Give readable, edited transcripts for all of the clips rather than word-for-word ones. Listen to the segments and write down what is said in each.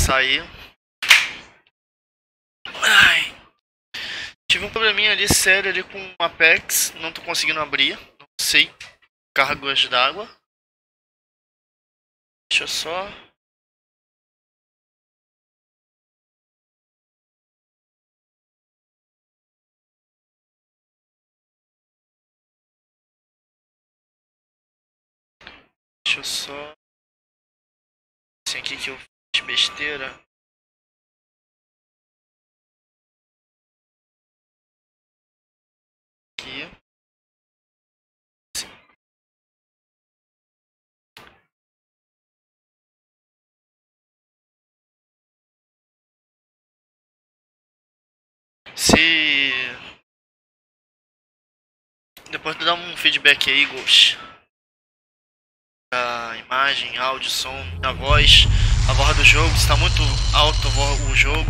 sair. Ai. Tive um probleminha ali sério ali com o Apex. Não tô conseguindo abrir. Não sei. Cargas d'água. Deixa eu só... Deixa eu só... Assim aqui que eu fiz besteira. Aqui. Sim. Se... Depois de dar um feedback aí, Ghost. A imagem, áudio, som, a voz do jogo, está muito alto o jogo.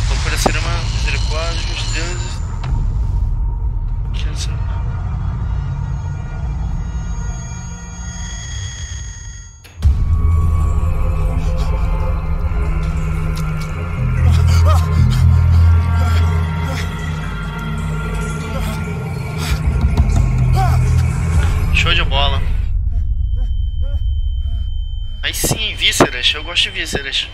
Vou parecer uma misericórdia dos deuses. Show de bola. Aí sim, vísceras. Eu gosto de vísceras.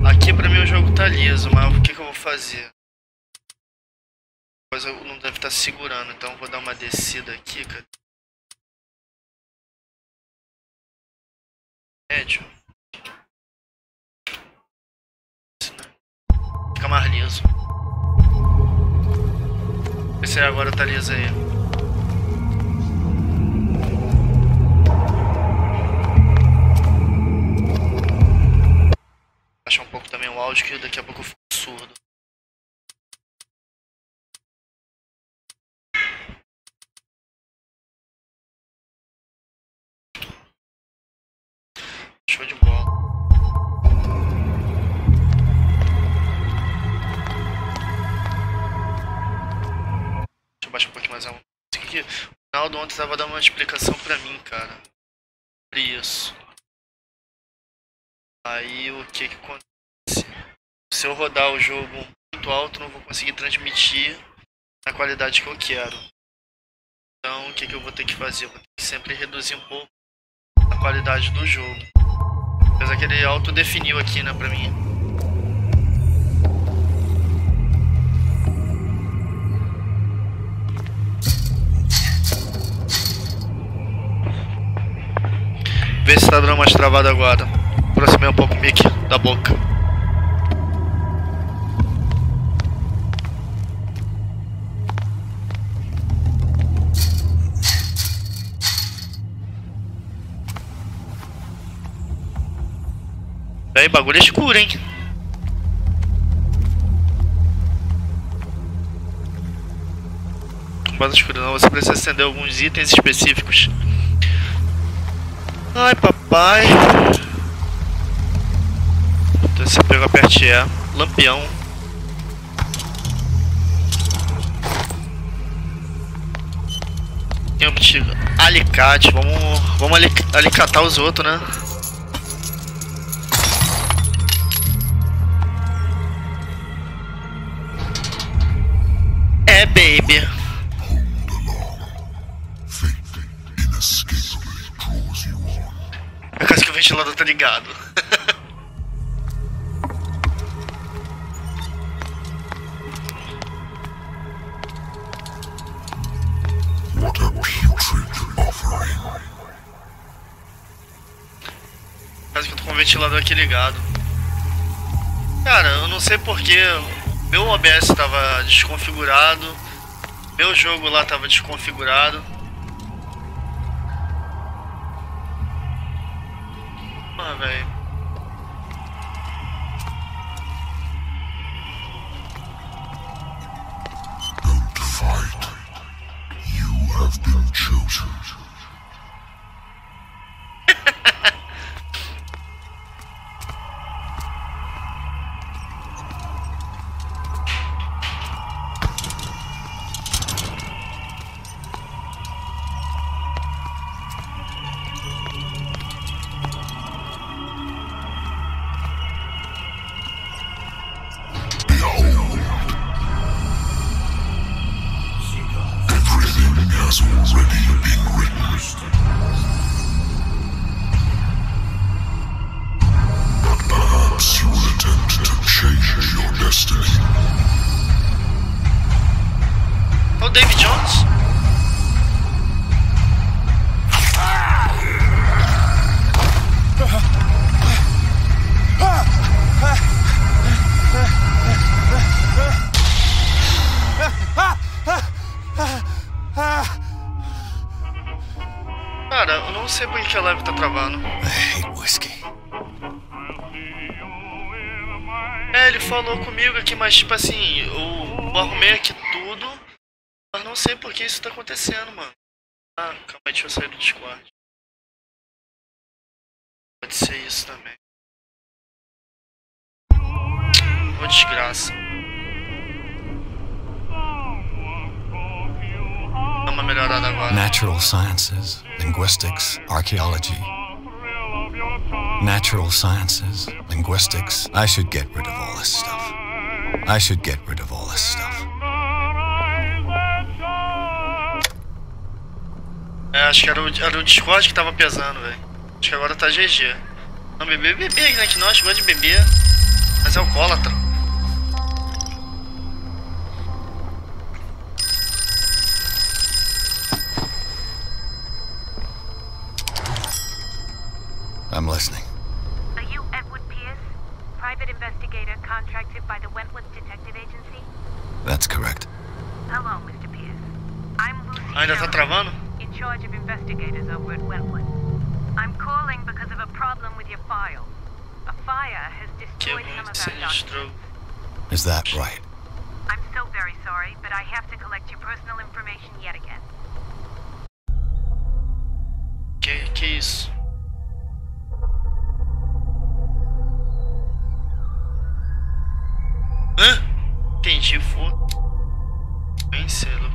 Aqui pra mim o jogo tá liso, mas o que eu vou fazer? Coisa não deve estar segurando, então vou dar uma descida aqui, cara. Médio. Fica mais liso. Vê se agora tá liso aí. Baixar um pouco também o áudio, que daqui a pouco eu fico surdo. Show de bola. Deixa eu baixar um pouquinho mais a... O Ronaldo ontem estava dando uma explicação pra mim, cara. Sobre isso. Aí o que acontece? Se eu rodar o jogo muito alto, não vou conseguir transmitir na qualidade que eu quero. Então o que eu vou ter que fazer? Eu vou ter que sempre reduzir um pouco a qualidade do jogo. Apesar que ele autodefiniu aqui, né, pra mim. Vê se tá dando mais travado agora. Aproximei um pouco o mic da boca. Aí, bagulho é escuro, hein? Quase escuro não, você precisa acender alguns itens específicos. Ai, papai. Então você pega, aperte E. Lampião. Tem um alicate. Vamos alicatar os outros, né? É, baby. É quase que o ventilador tá ligado. Quase que eu tô com o ventilador aqui ligado. Cara, eu não sei porque meu OBS tava desconfigurado, meu jogo lá tava desconfigurado. Ah, velho. Don't fight. You have been chosen. has already been written. But perhaps you will attempt to change your destiny. Oh, David Jones? Cara, eu não sei por que a live tá travando. I hate whiskey. É, ele falou comigo aqui, mas tipo assim, eu arrumei aqui tudo, mas não sei por que isso tá acontecendo, mano. Ah, calma aí, deixa eu sair do Discord. Pode ser isso também. Ô, desgraça. Dá uma melhorada agora. Natural sciences, linguistics, archaeology. Natural sciences, linguistics. I should get rid of all this stuff. I should get rid of all this stuff. É, acho que era o Discord que tava pesando, velho. Acho que agora tá GG. Não, beber, né? Que nós gosta de beber. Mas é alcoólatra. I'm listening. Are you Edward Pierce, private investigator contracted by the Wentworth Detective Agency? That's correct. Hello, Mr. Pierce. I'm Lucy Ainda tá travando? in charge of investigators over at Wentworth. I'm calling because of a problem with your file. A fire has Que destroyed some muito of our documents. sinistro. Is that right? I'm so very sorry, but I have to collect your personal information yet again. Que isso? Hã? Entendi, foda. Bem selo.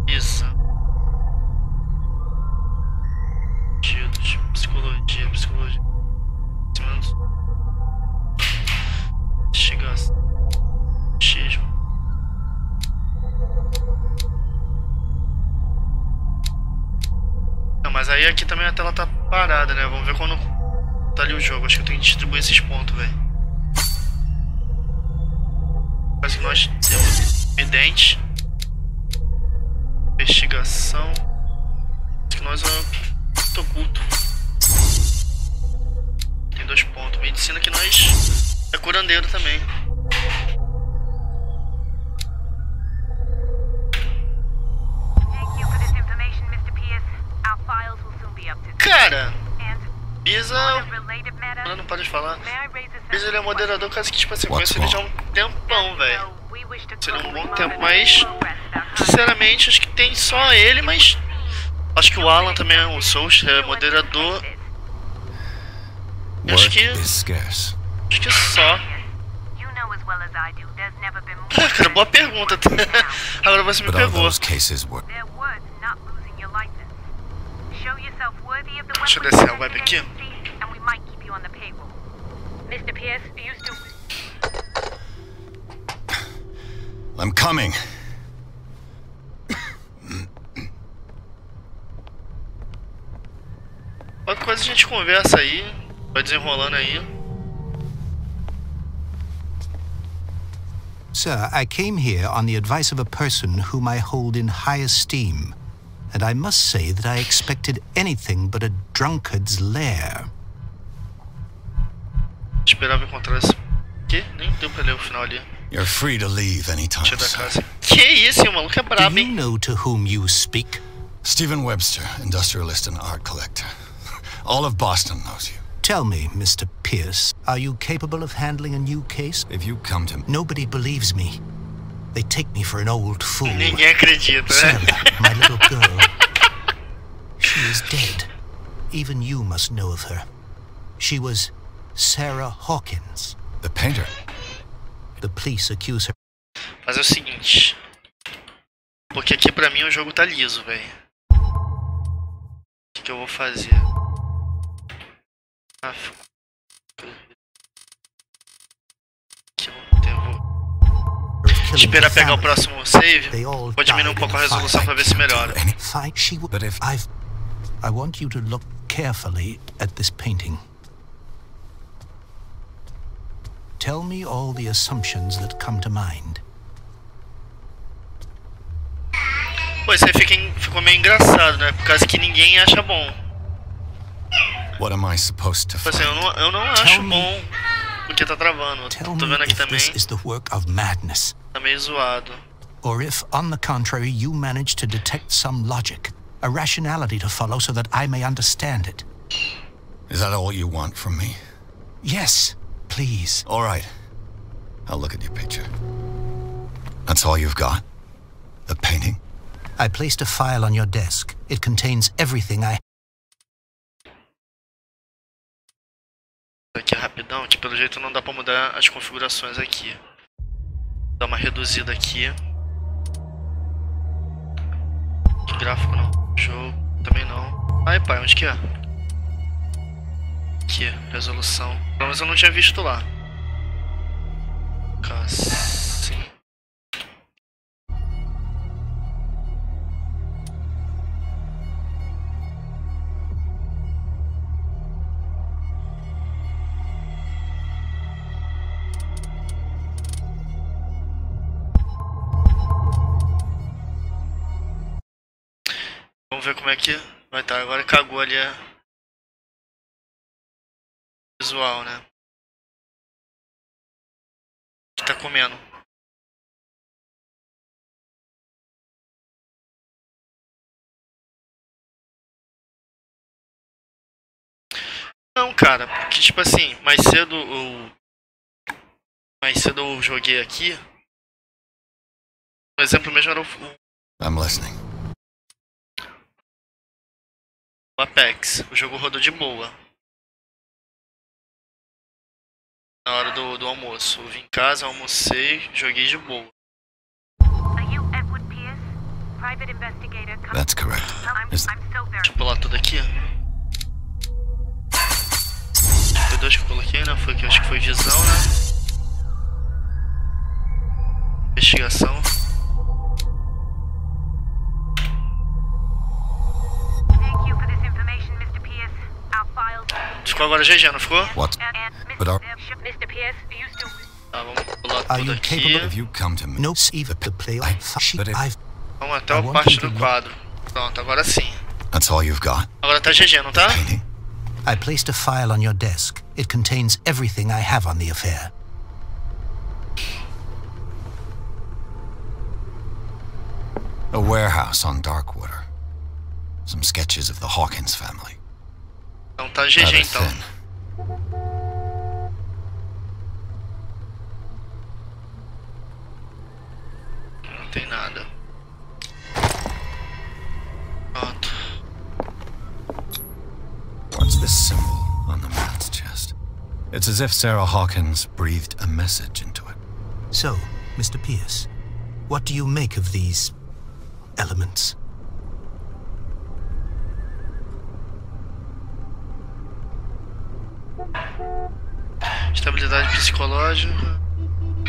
Isso. Psicologia. Investigação. Xismo. Não, mas aí aqui também a tela tá parada, né? Vamos ver quando tá ali o jogo. Acho que eu tenho que distribuir esses pontos, velho. Parece que nós temos evidente. Investigação. Acho que nós é oculto. Tem 2 pontos. Medicina que nós é curandeiro também. Cara, Bisa, não pode falar. Bisa, ele é moderador, caso que tipo assim, eu conheço ele já há um tempão, velho. Seria um bom tempo, mas sinceramente acho que tem só ele, mas acho que o Alan também é um social, é moderador. Acho que só. Cara, boa pergunta. Agora você me pegou. Deixa eu descer a web aqui. I'm coming. Qualquer coisa a gente conversa aí, vai desenrolando aí. Sir, I came here on the advice of a person whom I hold in high esteem, and I must say that I expected anything but a drunkard's lair. Esperava encontrar esse... Que? Nem deu pra ler o final ali. You're free to leave anytime, Tira da sir. casa. Que isso, o maluco é Do brabo, you hein? know to whom you speak? Stephen Webster, industrialist and art collector. All of Boston knows you. Tell me, Mr. Pierce, are you capable of handling a new case? If you come to me... Nobody believes me. They take me for an old fool. Ninguém acredita, né? Sarah, my little girl. She is dead. Even you must know of her. She was Sarah Hawkins. The painter? The police accuse her. Mas é o seguinte. Porque aqui pra mim o jogo tá liso, velho. O que eu vou fazer? Aqui eu vou... killing esperar her pegar o family. próximo save, They all vou diminuir um died pouco a in a fire. resolução pra ver se melhora. Fine, But if I want you to look carefully at this painting. Tell me all the assumptions that come to mind. Pô, isso aí ficou meio engraçado, né? Por causa que ninguém acha bom. what am I supposed to Tipo find? assim, eu não acho bom porque tá travando. Tell Tô me vendo aqui if também, this is the work of madness, tá meio zoado. or if, on the contrary, you manage to detect some logic, a rationality to follow so that I may understand it. Is that all you want from me? Yes, please. All right. I'll look at your picture. That's all you've got? The painting? I placed a file on your desk. It contains everything I... Aqui rapidão, que pelo jeito não dá pra mudar as configurações aqui. Vou dar uma reduzida aqui. Que gráfico não. Jogo também não. Ai pai, onde que é? Aqui, resolução. Pelo menos eu não tinha visto lá. Assim. Vamos ver como é que vai estar. Agora cagou ali a visual, né? Que tá comendo. Não, cara, porque tipo assim, mais cedo eu joguei aqui. O exemplo mesmo era o I'm listening. Apex. O jogo rodou de boa. Na hora do almoço. Eu vim em casa, almocei, joguei de boa. Are you Edward Pierce? Private investigator. That's correct. I'm Is- so very... Deixa eu pular tudo aqui. Foi dois que eu coloquei, né? Foi que acho que foi visão, né? Investigação. Thank you for this information, Mr. Pierce. Our files... Ficou agora GG, não ficou? What? And But are- Mr. Pierce, are you still... Tá, vamos pular Are tudo you aqui. capable If you come to me... No, even the play I- but if- I've... Vamos até I a want parte you to do look- quadro. Pronto, agora sim. That's all you've got? Agora tá GG, não tá? Painting? I placed a file on your desk. It contains everything I have on the affair. A warehouse on Darkwater. Some sketches of the Hawkins family. Então tá GG Rather então. thin. Não tem nada. Pronto. What's this symbol on the man's chest? It's as if Sarah Hawkins breathed a message into it. So, Mr. Pierce, what do you make of these elements? Estabilidade psicológica.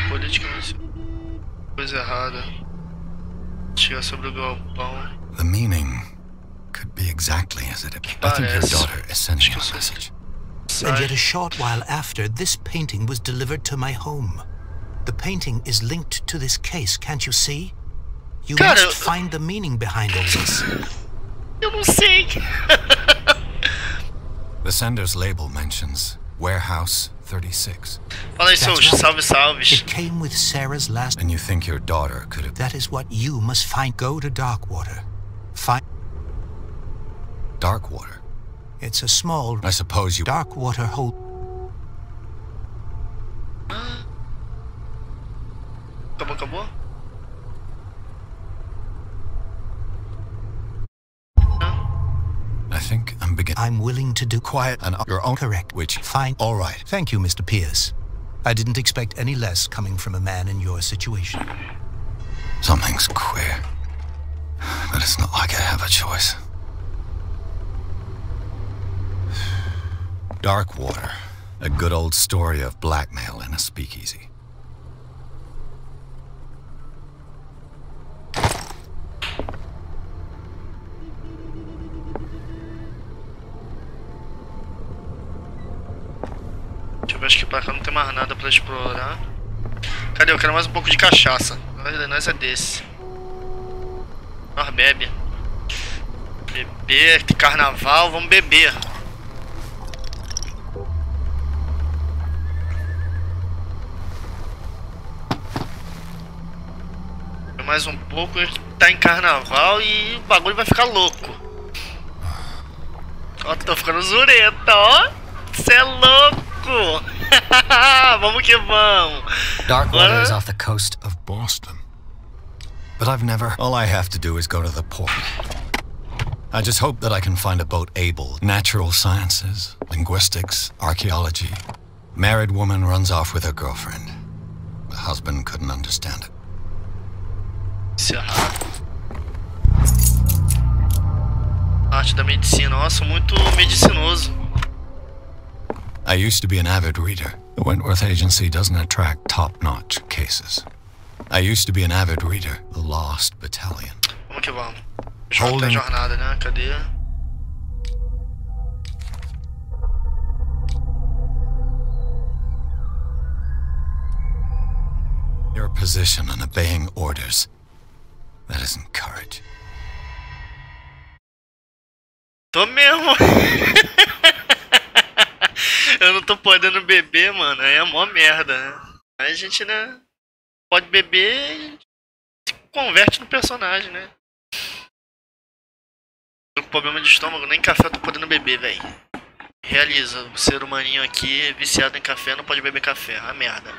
Política, coisa errada. Chegar sobre o galpão. The meaning could be exactly as it appears. I think your Parece. daughter is sending you Acho a que message. And yet Sai. a short while after, this painting was delivered to my home. The painting is linked to this case, can't you see? You Cara, must find the meaning behind all this. Eu não sei. The sender's label mentions Warehouse 36. Fala aí, seus That's right. salves. It came with Sarah's last... And you think your daughter could have... That is what you must find. Go to Darkwater. Find... Darkwater? It's a small... I suppose you... Darkwater hold... Acabou? I think I'm beginning... I'm willing to do... Quiet and your own... Correct. Which... Fine. All right. Thank you, Mr. Pierce. I didn't expect any less coming from a man in your situation. Something's queer. But it's not like I have a choice. Darkwater. A good old story of blackmail in a speakeasy. acho que pra cá não tem mais nada pra explorar. Cadê? Eu quero mais um pouco de cachaça. Nós é desse. Nós bebe. Beber, carnaval, vamos beber. Mais um pouco, tá em carnaval e o bagulho vai ficar louco. Ó, tô ficando zureta, ó. Cê é louco. Vamos que vamos. Dark waters off the coast of Boston. But I've never... All I have to do is go to the port. I just hope that I can find a boat able. Natural sciences, linguistics, archaeology. Married woman runs off with her girlfriend. The husband couldn't understand it. Arte da medicina, nossa, muito medicinoso. I used to be an avid reader. The Wentworth Agency doesn't attract top-notch cases. I used to be an avid reader. The Lost Battalion. Vamos que vamos. Holding jornada, né? Cadê? Your position and obeying orders. That isn't courage. Tô mesmo. Eu não tô podendo beber, mano. Aí é mó merda, né? Aí a gente, né? Pode beber e se converte no personagem, né? Tô com problema de estômago, nem café eu tô podendo beber, velho. Realiza, o ser humaninho aqui viciado em café não pode beber café. A merda.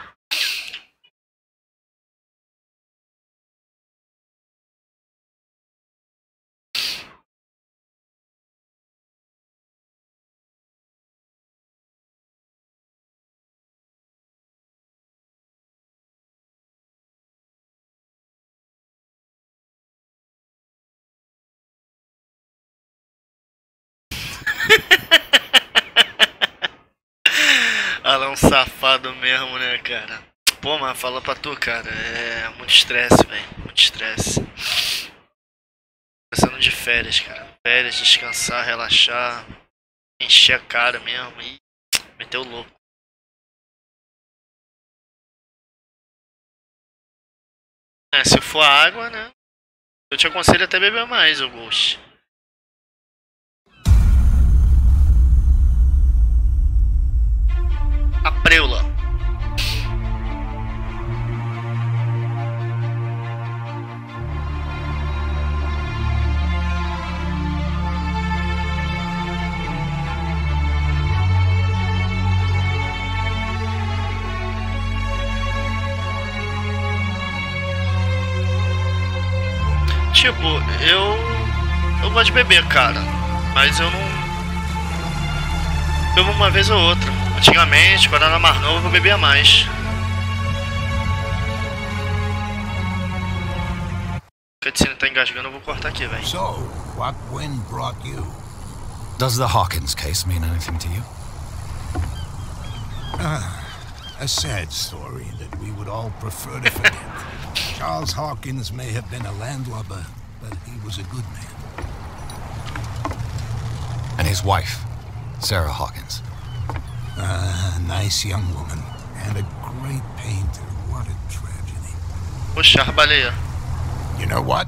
Ela é um safado mesmo, né, cara? Pô, mas fala pra tu, cara. É muito estresse, velho. Muito estresse. Pensando de férias, cara. Férias, descansar, relaxar. Encher a cara mesmo e meter o louco. É, se for água, né? Eu te aconselho até beber mais, o Ghost. A preula. Tipo, eu gosto de beber, cara, mas eu não bebo uma vez ou outra. Antigamente, quando eu era mais novo, eu bebia mais. A cutscene tá engasgando, eu vou cortar aqui, velho. So, what wind brought you? Does the Hawkins case mean anything to you? A sad story that we would all prefer to forget. Charles Hawkins may have been a landlubber, but he was a good man. And his wife, Sarah Hawkins. A nice young woman, and a great painter. What a tragedy. Puxa, a baleia. You know what?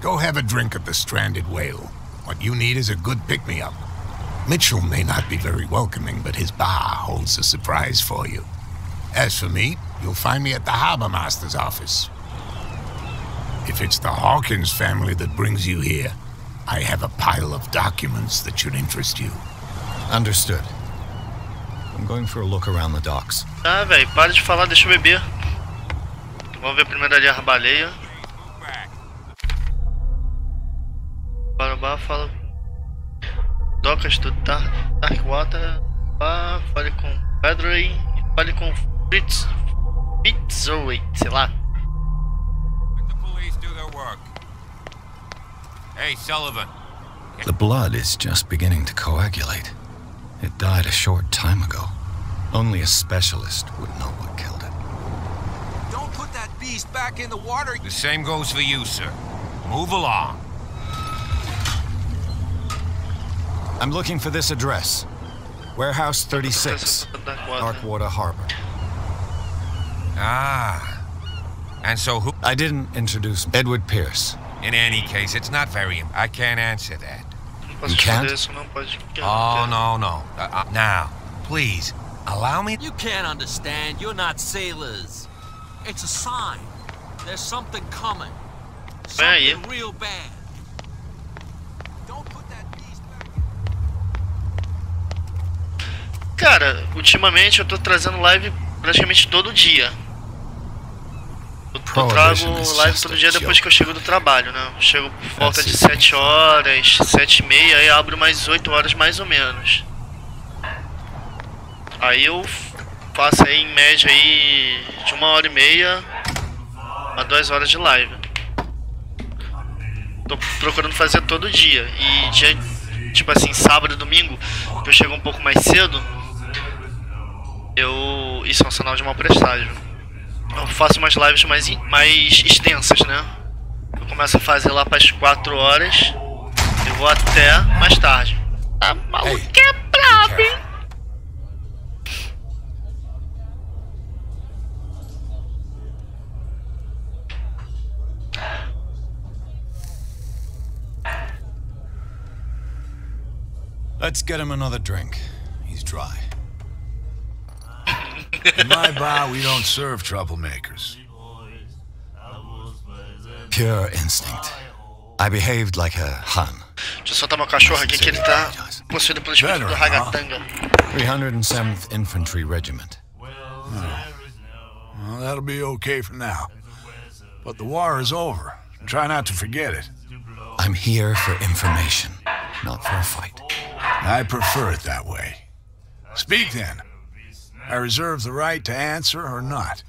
Go have a drink at the Stranded Whale. What you need is a good pick-me-up. Mitchell may not be very welcoming, but his bar holds a surprise for you. As for me, you'll find me at the Harbor Master's office. If it's the Hawkins family that brings you here, I have a pile of documents that should interest you. Understood. I'm going for a look around the docks. Ah, velho, para de falar, deixa eu beber. Vamos ver primeiro ali a baleia. Barabá fala. Docas do Darkwater. Fale com Pedroy. Fale com Fitzroy, sei lá. Let the police do their work. Hey, Sullivan. The blood is just beginning to coagulate. It died a short time ago. Only a specialist would know what killed it. Don't put that beast back in the water. The same goes for you, sir. Move along. I'm looking for this address. Warehouse 36, Darkwater Harbor. Ah. And so who... I didn't introduce Edward Pierce. In any case, it's not very... I can't answer that. You can't? Oh, no. Now, please, allow me... You can't understand. You're not sailors. It's a sign. There's something coming. Something real bad. Don't put that beast back. Cara, ultimamente eu tô trazendo live praticamente todo dia. Eu trago live todo dia depois que eu chego do trabalho, né? Eu chego por volta de 7 horas, 7h30, aí abro mais 8 horas mais ou menos. Aí eu faço aí em média aí de 1h30 a 2 horas de live. Tô procurando fazer todo dia. E dia, tipo assim, sábado e domingo, que eu chego um pouco mais cedo, isso é um sinal de mau presságio. Eu faço umas lives mais extensas, né? Eu começo a fazer lá para as 4 horas e vou até mais tarde. A maluca é braba, hein? Let's get him another drink. He's dry. In my bar, we don't serve troublemakers. Pure instinct. I behaved like a Hun. Deixa eu soltar meu cachorro aqui que ele tá possuído pelo espírito do ragatanga. 307th Infantry Regiment. Well, that'll be okay for now. But the war is over. Try not to forget it. I'm here for information, not for a fight. I prefer it that way. Speak then. I reserve the right to answer or not.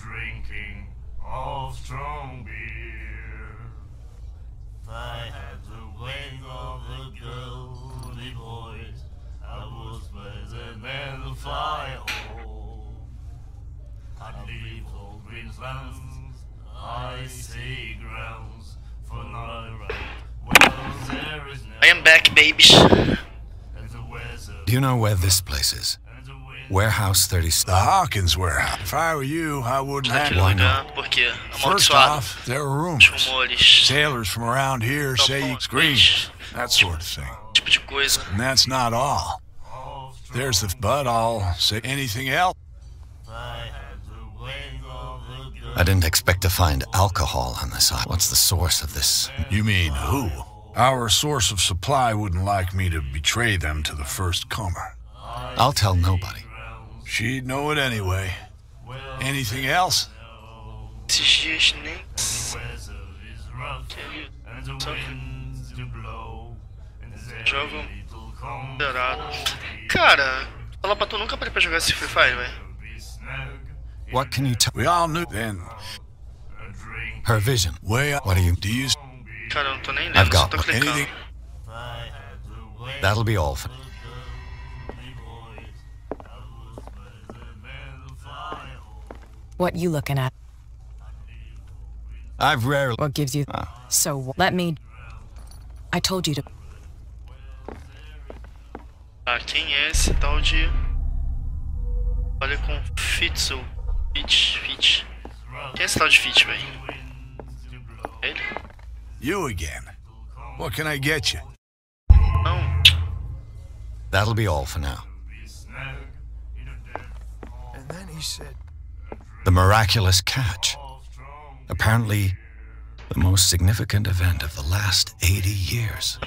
Drinking of strong beer. I had the wing of the girly boys. I was present in the fire hole. I'd leave all Greenslands, icy grounds, for my right. Well, there is no... I am back, babies. Do you know where this place is? Warehouse 36. The Hawkins warehouse. If I were you, I wouldn't have Porque First off, there are rumors. Sailors from around here say you scream, that sort of thing. Tipo de coisa. And that's not all. There's the... But I'll say anything else. I didn't expect to find alcohol on this island. What's the source of this? You mean who? Our source of supply wouldn't like me to betray them to the first comer. I'll tell nobody. She'd know it anyway. Anything else? Esses dias nem... Jogo moderado. Cara, fala pra tu, nunca parei pra jogar esse Free Fire, velho. What can you tell? We all knew then. Her vision. What do you... Cara, eu não tô nem lendo, I've só got tô clicando. anything. That'll be all for... What you looking at? I've rarely... What gives you... So, let me... I told you to... Ah, quem é esse tal de... Olha com Fitzel. Fit. Quem é esse tal de Fit, velho? Ele? You again. What can I get you? Não. That'll be all for now. And then he said... The miraculous catch. Apparently, the most significant event of the last 80 years.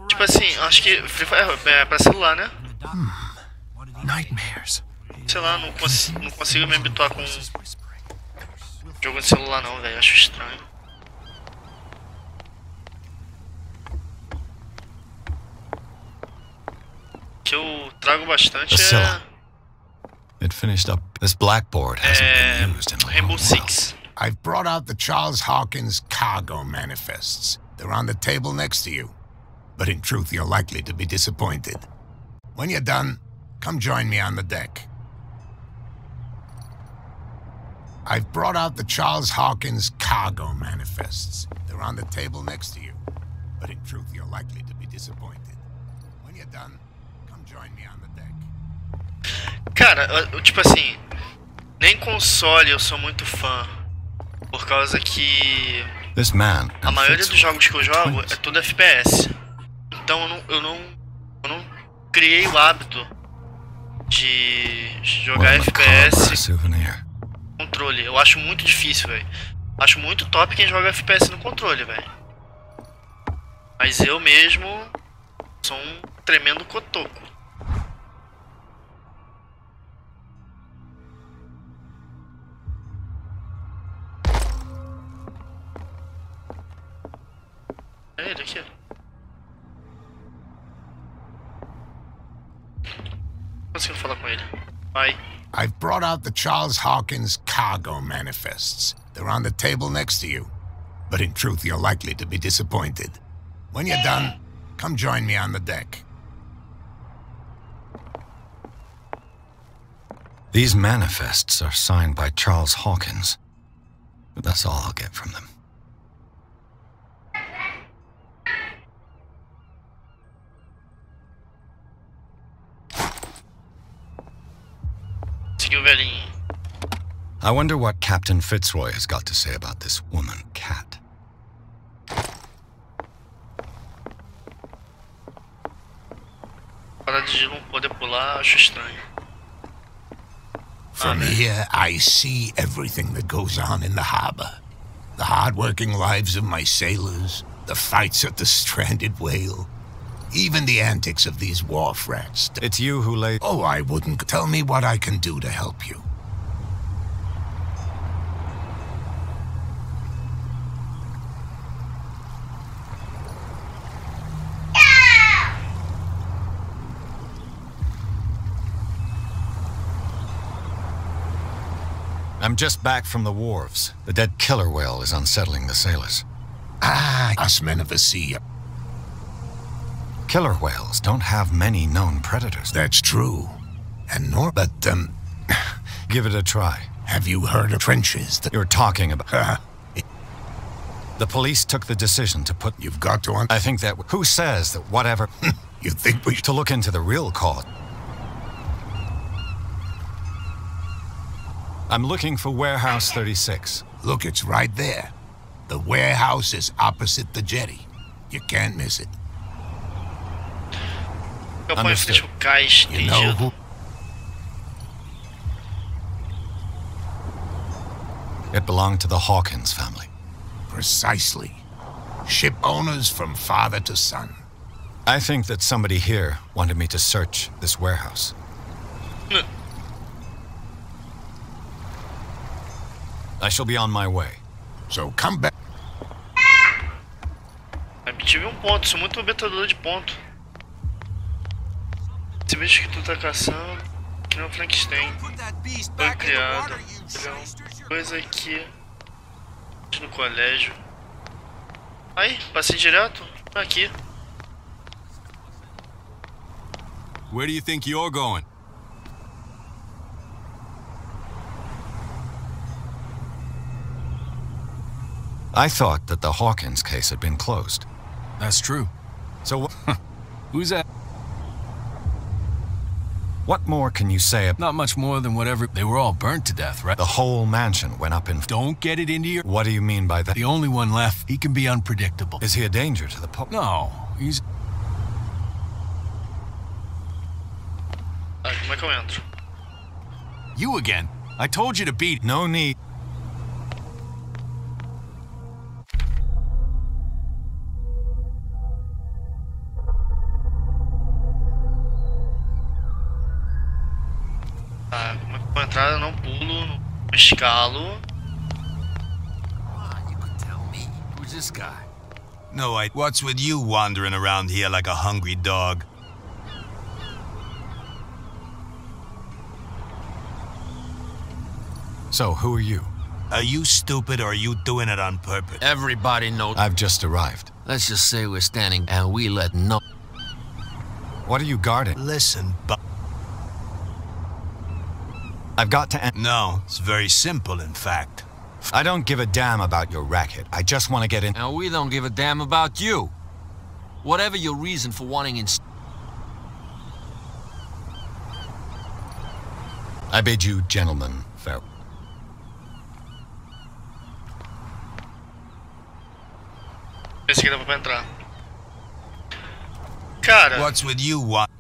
Tipo assim, acho que Free Fire é pra celular, né? Nightmares. Sei lá, não consigo me habituar com jogo de celular não, velho. Acho estranho. O que eu trago bastante é... It finished up. This blackboard hasn't been used in a Rainbow long Six. I've brought out the Charles Hawkins cargo manifests. They're on the table next to you. But in truth, you're likely to be disappointed. When you're done, come join me on the deck. I've brought out the Charles Hawkins cargo manifests. They're on the table next to you. but in truth you're likely to be disappointed. When you're done, come join me on the deck. Cara, tipo assim, nem console eu sou muito fã, por causa que a maioria dos jogos que eu jogo é tudo FPS. Então eu não criei o hábito de jogar FPS controle. Eu acho muito difícil, velho. Acho muito top quem joga FPS no controle, velho. Mas eu mesmo sou um tremendo cotoco. É ele aqui. Consigo falar com ele. Vai. I've brought out the Charles Hawkins cargo manifests. They're on the table next to you. But in truth, you're likely to be disappointed. When you're done, come join me on the deck. These manifests are signed by Charles Hawkins. But that's all I'll get from them. I wonder what Captain Fitzroy has got to say about this woman, Cat. From here, I see everything that goes on in the harbor. The hard-working lives of my sailors, the fights at the stranded whale, even the antics of these wharf rats. It's you who laid... Oh, I wouldn't. Tell me what I can do to help you. I'm just back from the wharves. The dead killer whale is unsettling the sailors. Ah, us men of the sea. Killer whales don't have many known predators. That's true. And nor, but, Give it a try. Have you heard of trenches that... You're talking about... The police took the decision to put... You've got to... I think that... Who says that whatever... You think we... To look into the real cause. I'm looking for Warehouse 36. Look, it's right there. The warehouse is opposite the jetty. You can't miss it. Understood. You know who... It belonged to the Hawkins family. Precisely. Ship owners from father to son. I think that somebody here wanted me to search this warehouse. I shall be on my way. So come back. Tive ponto, sou muito obetador de ponto. Esse bicho que tu tá caçando, que não é o Frankenstein. Foi criado. Coisa aqui. No colégio. Aí, passei direto. Aqui. Where do you think you're going? I thought that the Hawkins case had been closed. That's true. So who's that? What more can you say? Not much more than whatever. They were all burnt to death, right? The whole mansion went up in... Don't get it into your... What do you mean by that? The only one left. He can be unpredictable. Is he a danger to the public? No, he's... Como é que eu entro? You again. I told you to beat... No need. Com a entrada eu não pulo, não escalo. You could tell me. Who's this guy? No, what's with you wandering around here like a hungry dog? So, who are you? Are you stupid or are you doing it on purpose? Everybody knows. I've just arrived. Let's just say we're standing and we let no... What are you guarding? Listen, but... I've got to... No, it's very simple, in fact. I don't give a damn about your racket. I just want to get in... And we don't give a damn about you. Whatever your reason for wanting I bid you, gentlemen, farewell. Esse aqui dá pra entrar. Cara. What's with you, what?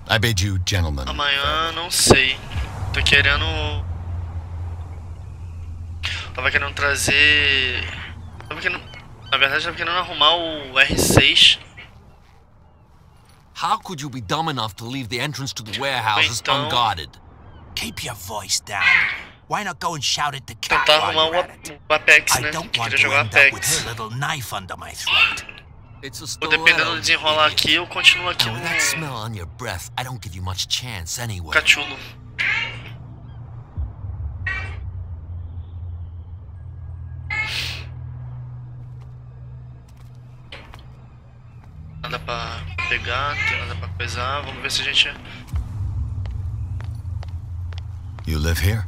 I bid you, gentlemen. Amanhã não sei. Tô querendo. Tava querendo trazer. Na verdade, tava querendo arrumar o R6. How could you be dumb enough to leave the entrance to the warehouses unguarded? Keep your voice down. Why not go and shout at the cat Tentar while arrumar you're at it? o Apex, I né? don't want Queria to jogar end up with Apex. her little knife under my throat. Dependendo do desenrolar aqui, eu continuo aqui And no with that smell on your breath, I don't give you much chance anyway. Cthulhu. Nada pra pegar, não tem nada pra coisar. Vamos ver se a gente... You live here?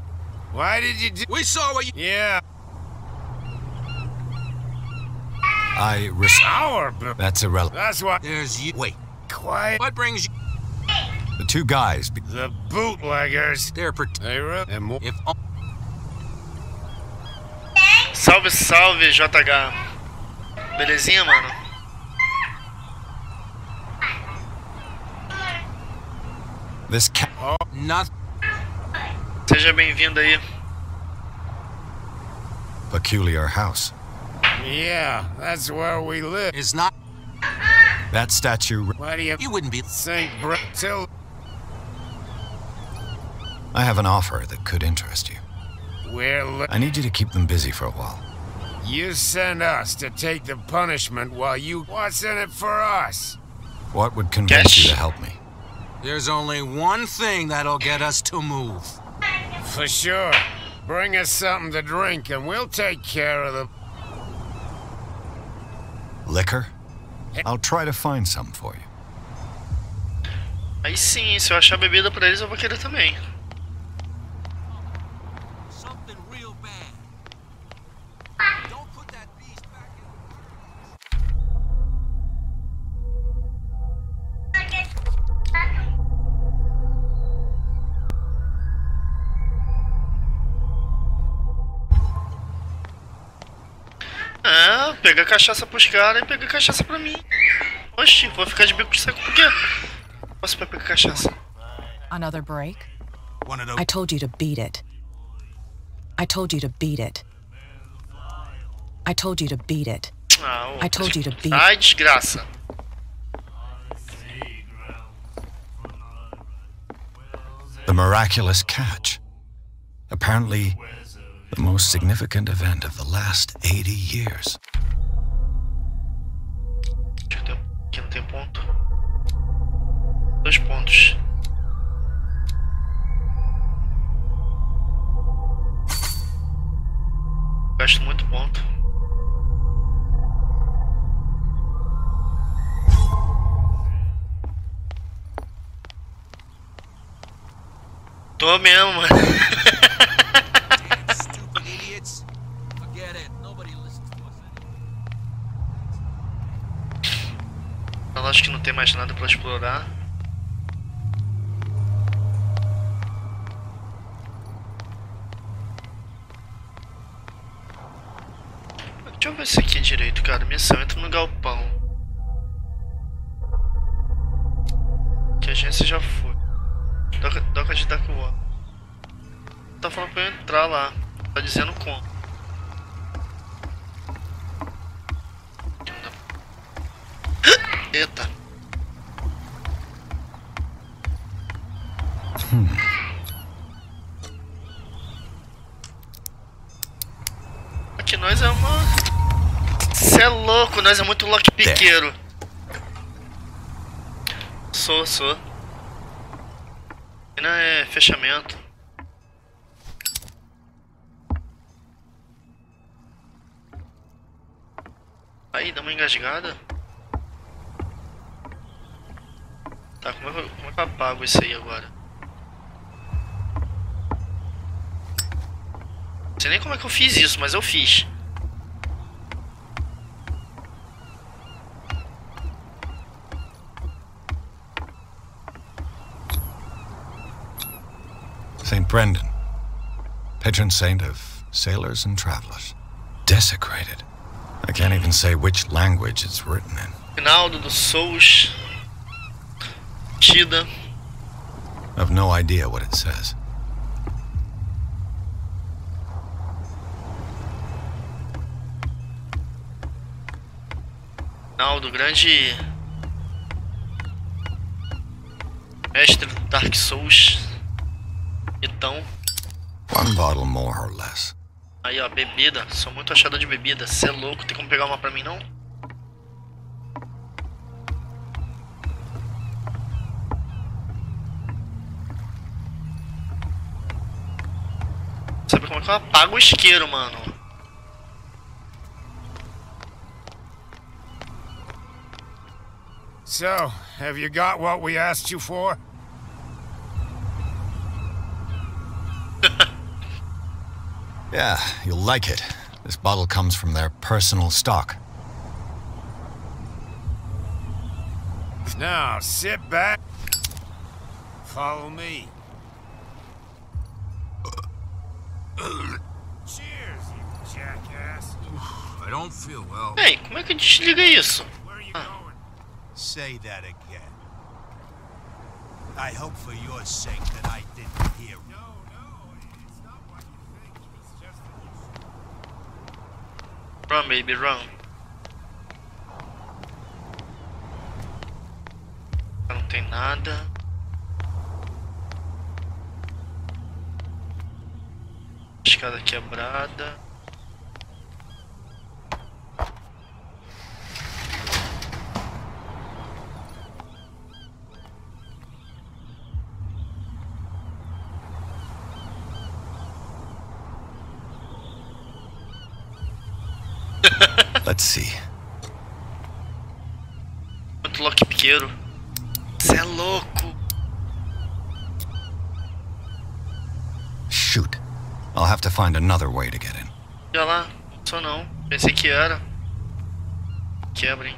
Why did you do... We saw what you... Yeah. I risk... Our... That's irrelevant. That's why... There's you... Wait. Quiet. What brings you... The two guys... The bootleggers. They're They were... If... Salve, salve, JH. Belezinha, mano? This cat... Oh, nothing. Seja bem-vindo aí. Peculiar house. Yeah, that's where we live. It's not... That statue... Why do you... You wouldn't be... St. Till... I have an offer that could interest you. I need you to keep them busy for a while. You send us to take the punishment while you... What's in it for us? What would convince you to help me? There's only one thing that'll get us to move. For sure. Bring us something to drink and we'll take care of the... Liquor? I'll try to find some for you. Aí sim, se eu achar bebida pra eles, eu vou querer também. Something real bad. Don't put that beast back Ah, pega cachaça pros caras e pega cachaça pra mim. Oxi, vou ficar de bico seco por quê? Posso pegar cachaça? Another break? I told you to beat it. I told you to beat it. I told you to beat it. Ah, I told you to beat Ai, it. desgraça. The miraculous catch. Apparently, the most significant event of the last 80 years. Aqui não tem ponto. 2 pontos. Gasto muito ponto. Tô mesmo, mano. Stupid idiots. Forget it. Nobody listens to us anymore. Eu acho que não tem mais nada pra explorar. Deixa eu ver isso aqui direito, cara. Missão, entra no galpão. Que a agência já foi. Doca de Dakuwa. Tá falando pra eu entrar lá. Tá dizendo como. Eita. Aqui nós é uma... Cê é louco, nós é muito lockpiqueiro. Sou. Não é fechamento. Aí, dá uma engasgada. Tá, como é que eu apago isso aí agora? Não sei nem como é que eu fiz isso, mas eu fiz. Brendan, patron saint of sailors and travelers. Desecrated. I can't even say which language it's written in. Rinaldo dos Souls. Tida. I've no idea what it says. Rinaldo, grande mestre do Dark Souls. Então. One bottle more or less. Aí, ó, bebida. Sou muito achada de bebida. Cê é louco, tem como pegar uma pra mim, não? Sabe como é que eu apago o isqueiro, mano? So, have you got what we asked you for? Yeah, you'll like it. This bottle comes from their personal stock. Now, sit back. Follow me. Cheers, you jackass. I don't feel well. Ei, como é que desliga isso? Say that again. I hope for your sake that I didn't hear. No, it's not what you think. It's just that you... Run, baby, run. Não tem nada. Escada quebrada. Let's see. Muito lockpiqueiro. Cê é louco. Shoot. I'll have to find another way to get in. Olha lá, só não. Pensei que era. Quebra, hein?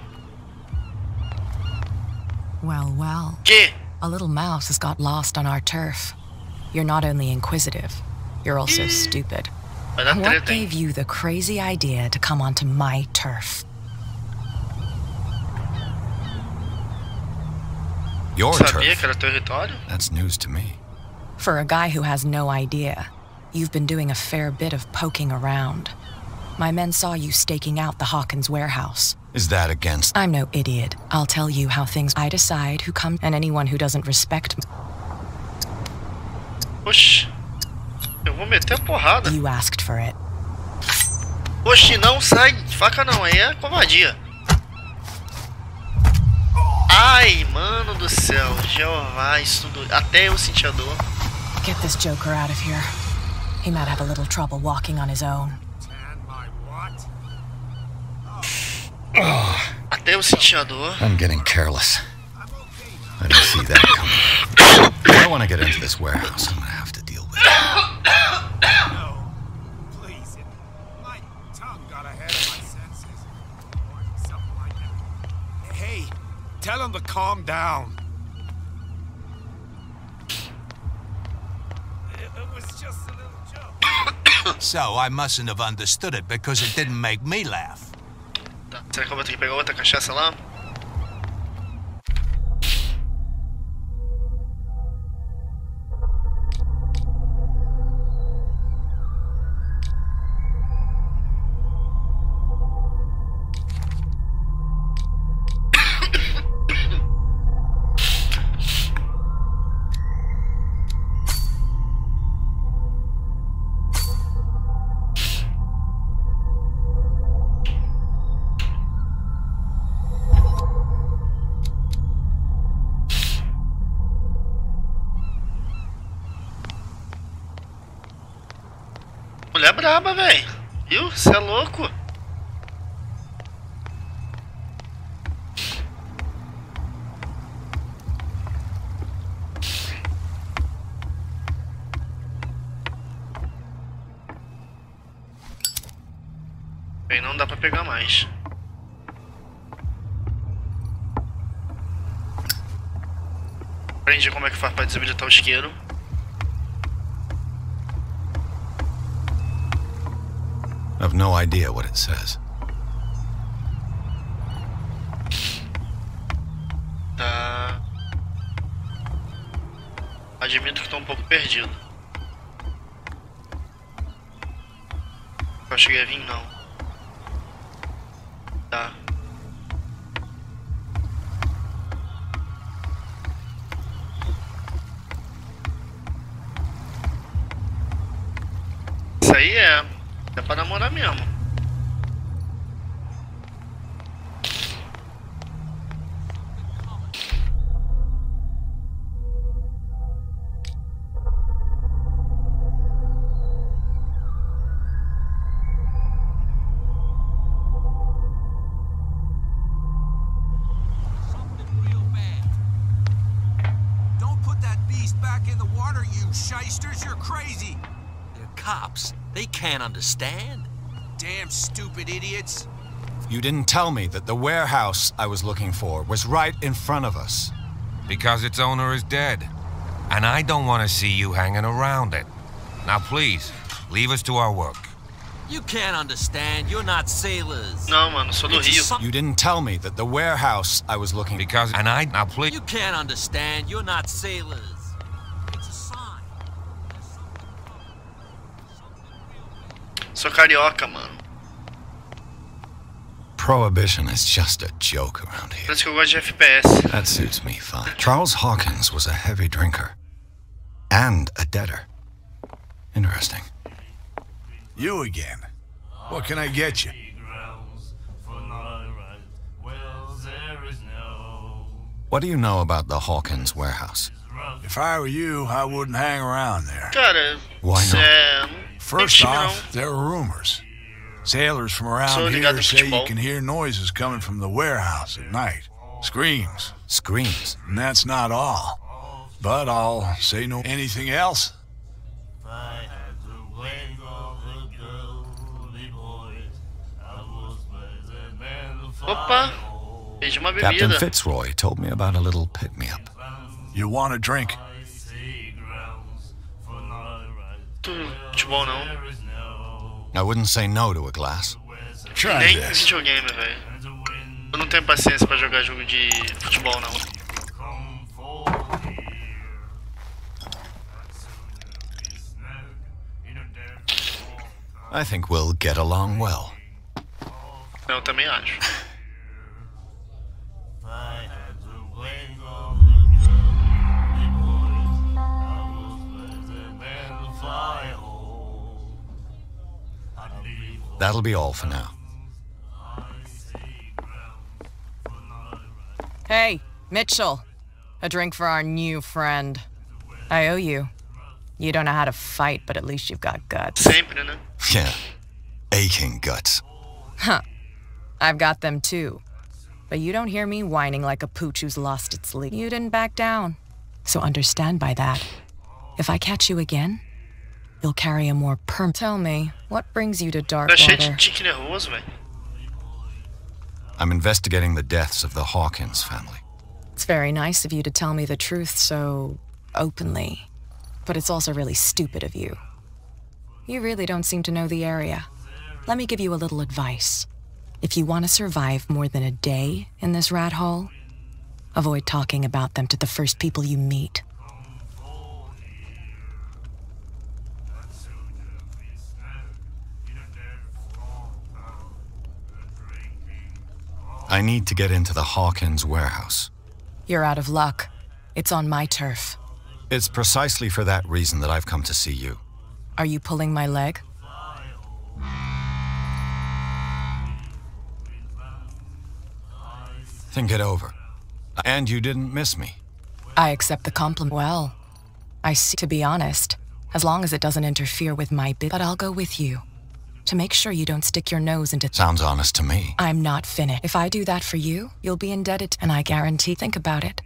Well. Que? A little mouse has got lost on our turf. You're not only inquisitive, you're also stupid. What gave you the crazy idea to come onto my turf? Your Sabia turf? que era território? That's news to me. For a guy who has no idea, you've been doing a fair bit of poking around. My men saw you staking out the Hawkins warehouse. Is that against... I'm no idiot. I'll tell you how things... I decide who comes and anyone who doesn't respect me. Oxi. Eu vou meter a porrada. You asked for it. Oxi, não, sai. Faca não, aí é covardia. Ai, mano do céu. Jeová, isso tudo... Até eu senti a dor. Get this joker out of here. He might have a little trouble walking on his own. Até eu senti a dor. I'm getting careless. I didn't see that coming. If I want to get into this warehouse, I'm gonna have to deal with it. No, please. My tongue got ahead of my senses. Or something like that. Hey, tell him to calm down. It was just a little joke. So I mustn't have understood it because it didn't make me laugh. Será que eu vou ter que pegar outra cachaça lá? Mulher braba, velho. Viu? Você é louco. Bem, não dá pra pegar mais. Aprendi como é que faz pra desabilitar o isqueiro. have no idea what it says. Tá. Admito que tô um pouco perdido. Eu cheguei a vir, não. Tá. Isso aí é pra namorar mesmo. Shysters, you're crazy! They're cops. They can't understand. Damn stupid idiots. You didn't tell me that the warehouse I was looking for was right in front of us. Because its owner is dead. And I don't want to see you hanging around it. Now please, leave us to our work. You can't understand. You're not sailors. No, mano, sou do Rio. You didn't tell me that the warehouse I was looking now please. You can't understand. You're not sailors. Sou carioca, mano. Prohibition is just a joke around here. Por isso que eu gosto de FPS. That suits me fine. Charles Hawkins was a heavy drinker. And a debtor. Interesting. You again. What can I get you? What do you know about the Hawkins warehouse? If I were you, I wouldn't hang around there. Cara, why not? First off, there are rumors. Sailors from around here say you can hear noises coming from the warehouse at night. Screams. Screams? And that's not all. But I'll say no anything else. Opa! Pedi uma bebida. Captain Fitzroy told me about a little pick-me-up. You want a drink? Futebol não. I wouldn't say no to a glass. Try Nem this. videogame, velho. Eu não tenho paciência pra jogar jogo de futebol, não. I think we'll get along well. Eu também acho. That'll be all for now. Hey, Mitchell. A drink for our new friend. I owe you. You don't know how to fight, but at least you've got guts. Sempre, né? Yeah. Aching guts. Huh. I've got them too. But you don't hear me whining like a pooch who's lost its lead. You didn't back down. So understand by that. If I catch you again, you'll carry a more Tell me, what brings you to Darkwater? I'm investigating the deaths of the Hawkins family. It's very nice of you to tell me the truth so openly. But it's also really stupid of you. You really don't seem to know the area. Let me give you a little advice. If you want to survive more than a day in this rat hole, avoid talking about them to the first people you meet. I need to get into the Hawkins warehouse. You're out of luck. It's on my turf. It's precisely for that reason that I've come to see you. Are you pulling my leg? Think it over. And you didn't miss me. I accept the compliment. Well, I see. To be honest, as long as it doesn't interfere with my bit. But I'll go with you. To make sure you don't stick your nose into... Sounds honest to me. I'm not finished. If I do that for you, you'll be indebted, and I guarantee... Think about it.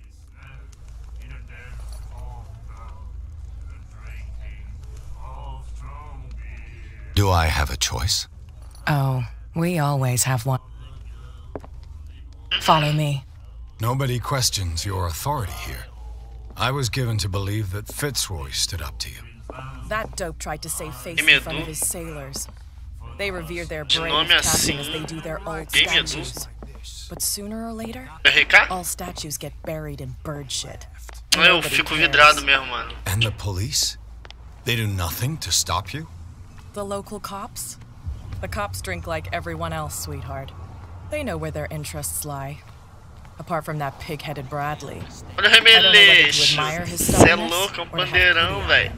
Do I have a choice? Oh, we always have one. Follow me. Nobody questions your authority here. I was given to believe that Fitzroy stood up to you. That dope tried to save face in front of his sailors. They revere their De brave nome captain assim, as they do their old game statues. But sooner or later, RK? all statues get buried in bird shit. Eu fico vidrado mesmo, mano. And the police? They do nothing to stop you? The local cops? The cops drink like everyone else, sweetheart. They know where their interests lie. Apart from that pig-headed Bradley. Olha o remeleixo. Cê é louco, é um pandeirão, velho.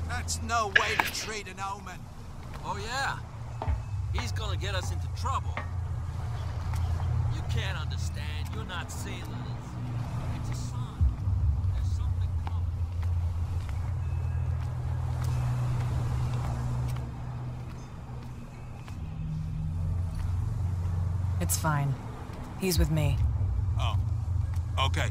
That's no way to treat an omen. Oh yeah? He's gonna get us into trouble. You can't understand. You're not sailors. It's a sign. There's something coming. It's fine. He's with me. Oh. Okay.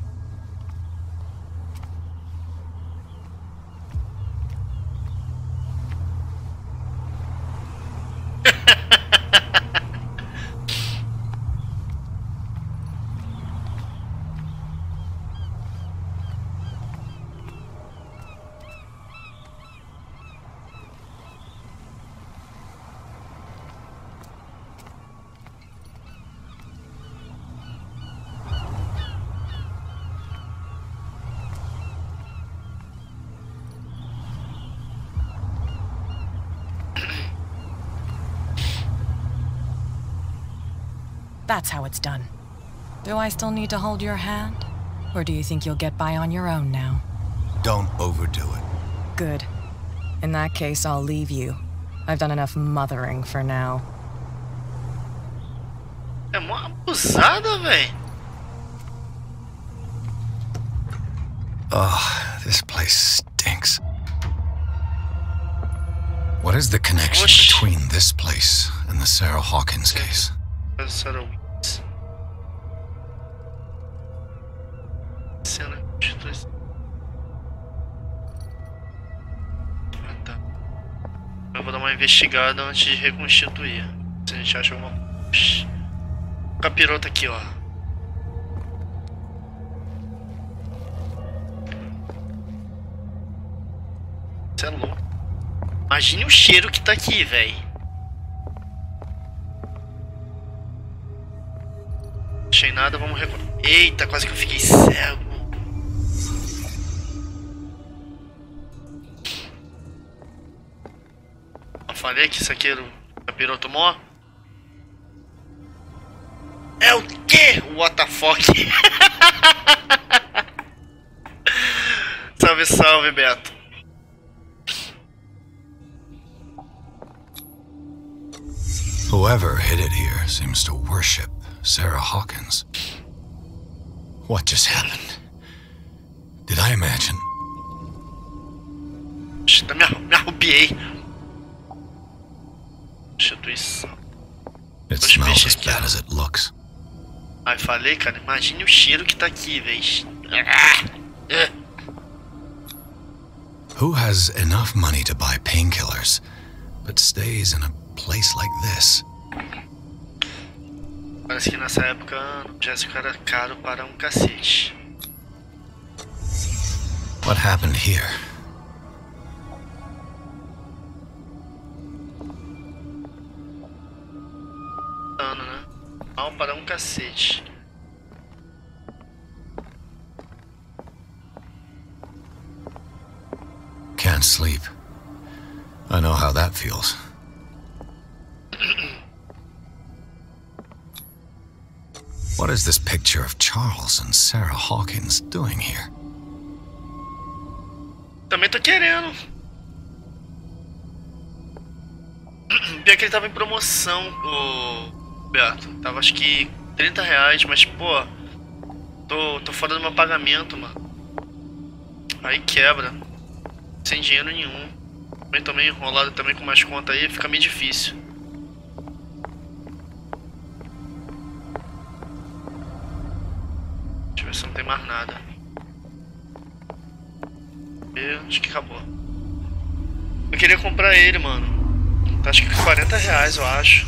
That's how it's done. Do I still need to hold your hand? Or do you think you'll get by on your own now? Don't overdo it. Good. In that case, I'll leave you. I've done enough mothering for now. É mó abusada, véi. Oh, this place stinks. What is the connection between this place and the Sarah Hawkins case? Eu vou dar uma investigada antes de reconstituir. Se a gente acha alguma coisa. Capiroto aqui, ó. Você é louco. Imagine o cheiro que tá aqui, véi. Achei nada, vamos Eita, quase que eu fiquei cego. Eu falei que isso aqui era o capiroto mó. É o quê? What the fuck? Salve, salve, Beto. Whoever hid it here seems to worship Sarah Hawkins. What just happened? Did I imagine? Me arrupiei. Instituição. It smells as bad as it looks. Ai, falei, cara, imagine o cheiro que tá aqui, véi. Who has enough money to buy painkillers, but stays in a place like this? Parece que nessa época o Jéssica era caro para um cacete. What happened here? Ano, né? Mal para um cacete. Can't sleep. I know how that feels. What is this picture of Charles and Sarah Hawkins doing here? Também tô querendo. Pior que ele tava em promoção, o Beto. Tava acho que R$30, mas pô, tô fora do meu pagamento, mano. Aí quebra. Sem dinheiro nenhum. Também tô meio enrolado também com mais conta aí, fica meio difícil. Deixa eu ver se não tem mais nada. Acho que acabou. Eu queria comprar ele, mano. Tá, acho que R$40, eu acho.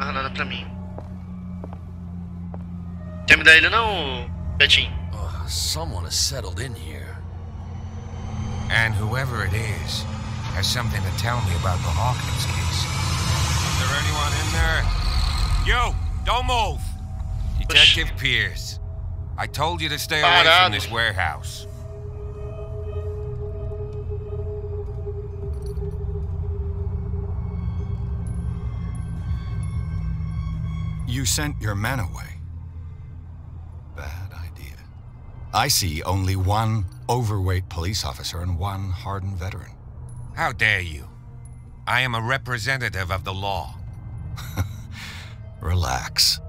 mais nada pra mim. Quer me dar ele não, Betinho? Someone has settled in here. And whoever it is has something to tell me about the Hawkins case. Is there anyone in there? You! Don't move! Detective Pierce. I told you to stay away from this warehouse. You sent your men away. Bad idea. I see only one overweight police officer and one hardened veteran. How dare you? I am a representative of the law. Relax.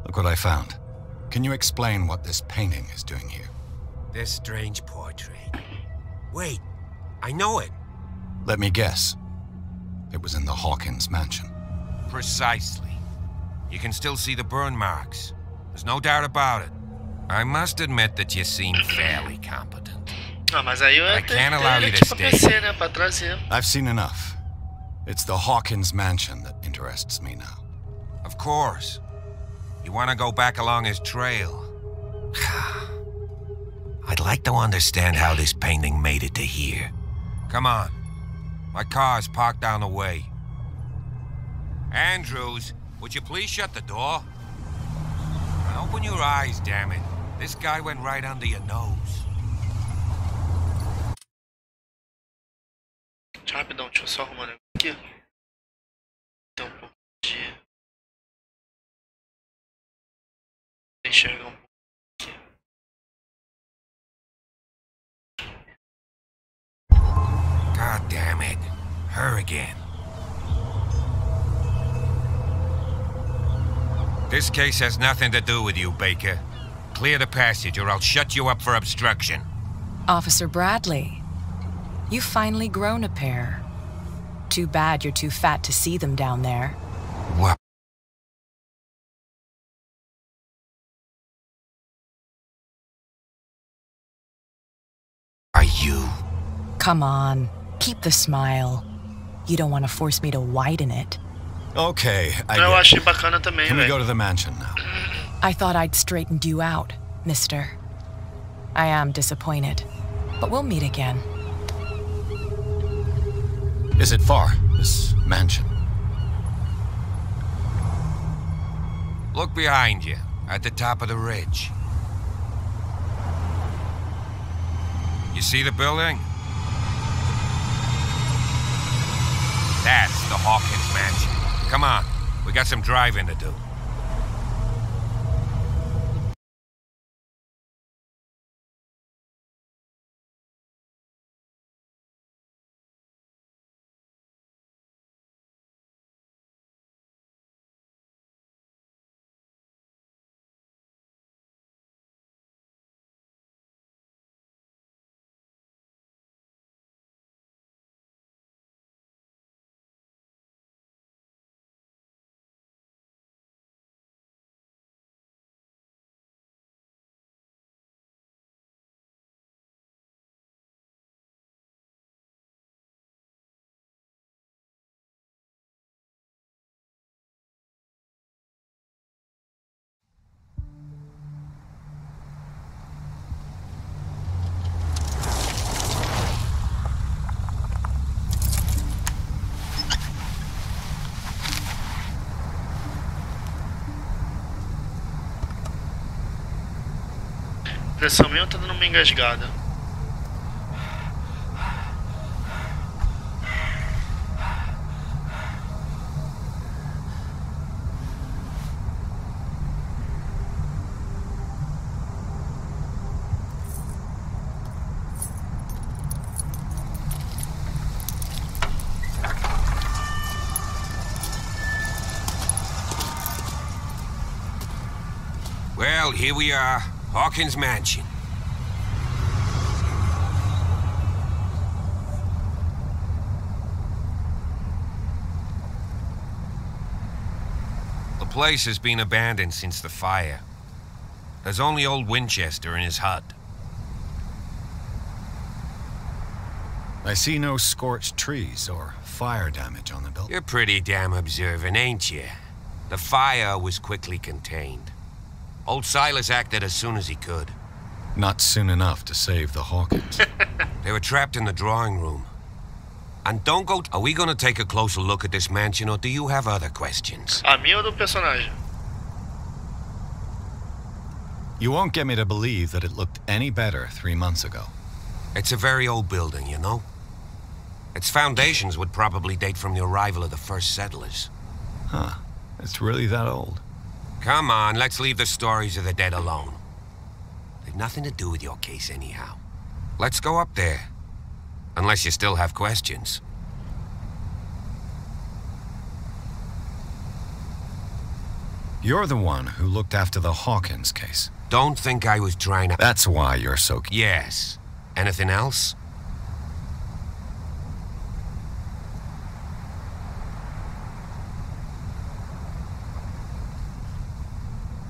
Look what I found. Can you explain what this painting is doing here? This strange portrait. Wait, I know it. Let me guess. It was in the Hawkins mansion. Precisely. You can still see the burn marks. There's no doubt about it. I must admit that you seem fairly competent. Mas aí I can't allow you to stay. PC, né, pra trazer. I've seen enough. It's the Hawkins mansion that interests me now. Of course. You want to go back along his trail. I'd like to understand how this painting made it to here. Come on. My car's parked down the way. Andrews, would you please shut the door? And open your eyes, damn it. This guy went right under your nose. Rapidão, deixa eu só arrumar aqui. Tem um pouco de... enxergar um pouco aqui. God damn it. Her again. This case has nothing to do with you, Baker. Clear the passage or I'll shut you up for obstruction. Officer Bradley, you've finally grown a pair. Too bad you're too fat to see them down there. What? Are you? Come on, keep the smile. You don't want to force me to widen it. Okay, Eu achei bacana também, Can we go to the mansion now? I thought I'd straightened you out, mister. I am disappointed, but we'll meet again. Is it far, this mansion? Look behind you, at the top of the ridge. You see the building? That's the Hawkins mansion. Come on, we got some driving to do. A pressão minha tá dando uma engasgada. Well, here we are. Hawkins Mansion. The place has been abandoned since the fire. There's only old Winchester in his hut. I see no scorched trees or fire damage on the building. You're pretty damn observant, ain't you? The fire was quickly contained. Old Silas acted as soon as he could. Not soon enough to save the Hawkins. They were trapped in the drawing room. And don't go... Are we gonna take a closer look at this mansion, or do you have other questions? A minha ou do personagem? You won't get me to believe that it looked any better 3 months ago. It's a very old building, you know? Its foundations would probably date from the arrival of the first settlers. Huh. It's really that old. Come on, let's leave the stories of the dead alone. They've nothing to do with your case anyhow. Let's go up there. Unless you still have questions. You're the one who looked after the Hawkins case. Don't think I was trying to... That's why you're so... Yes. Anything else?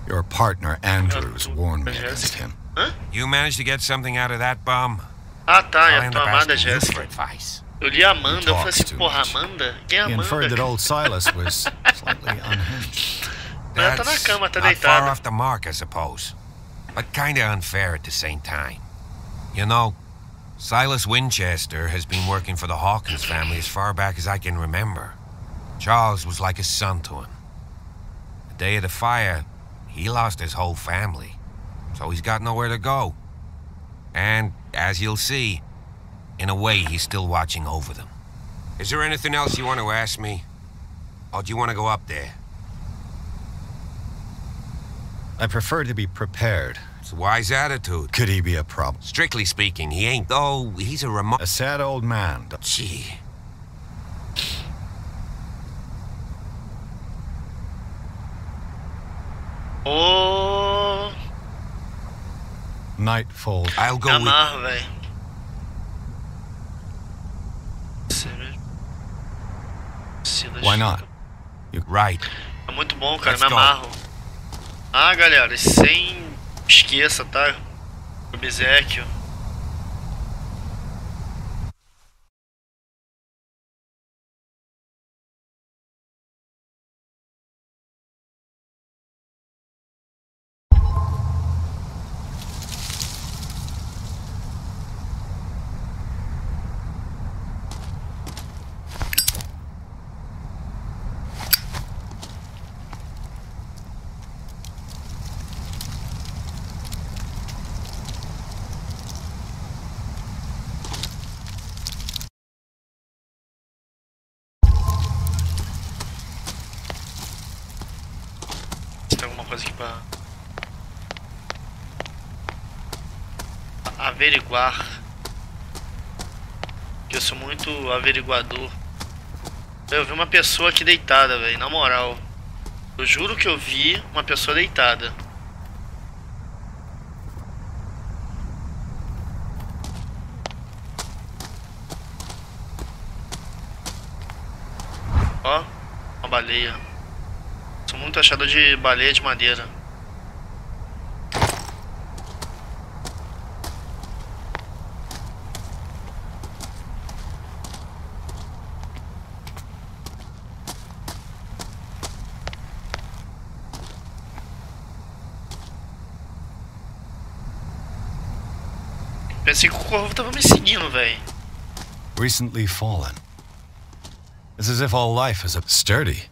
Your partner, Andrews, warned me against him. Hã? You managed to get something out of that bum? Ah, tá, é a tua amada Jéssica. Eu li Amanda, eu falei assim, porra, Amanda? Quem é He Amanda? inferred that old Silas was slightly unhinged. Ela tá na cama, tá not far deitada. off the mark, I suppose. But kinda unfair at the same time. You know, Silas Winchester has been working for the Hawkins family as far back as I can remember. Charles was like a son to him. The day of the fire, he lost his whole family. So he's got nowhere to go. And, as you'll see, in a way, he's still watching over them. Is there anything else you want to ask me? Or do you want to go up there? I prefer to be prepared. It's a wise attitude. Could he be a problem? Strictly speaking, he ain't, though he's a sad old man. Gee. Oh. Nightfall. I'll go Amarro, velho. Why not? You're right. É muito bom, cara, me amarro. Ah, galera, sem esqueça, tá? Obséquio. Tem alguma coisa aqui pra averiguar? Que eu sou muito averiguador. Eu vi uma pessoa aqui deitada, velho, na moral. Eu juro que eu vi uma pessoa deitada. Ó, uma baleia. Sou muito achador de baleia de madeira. Pensei que o corvo tava me seguindo, velho. Recently fallen. It's as if all life is sturdy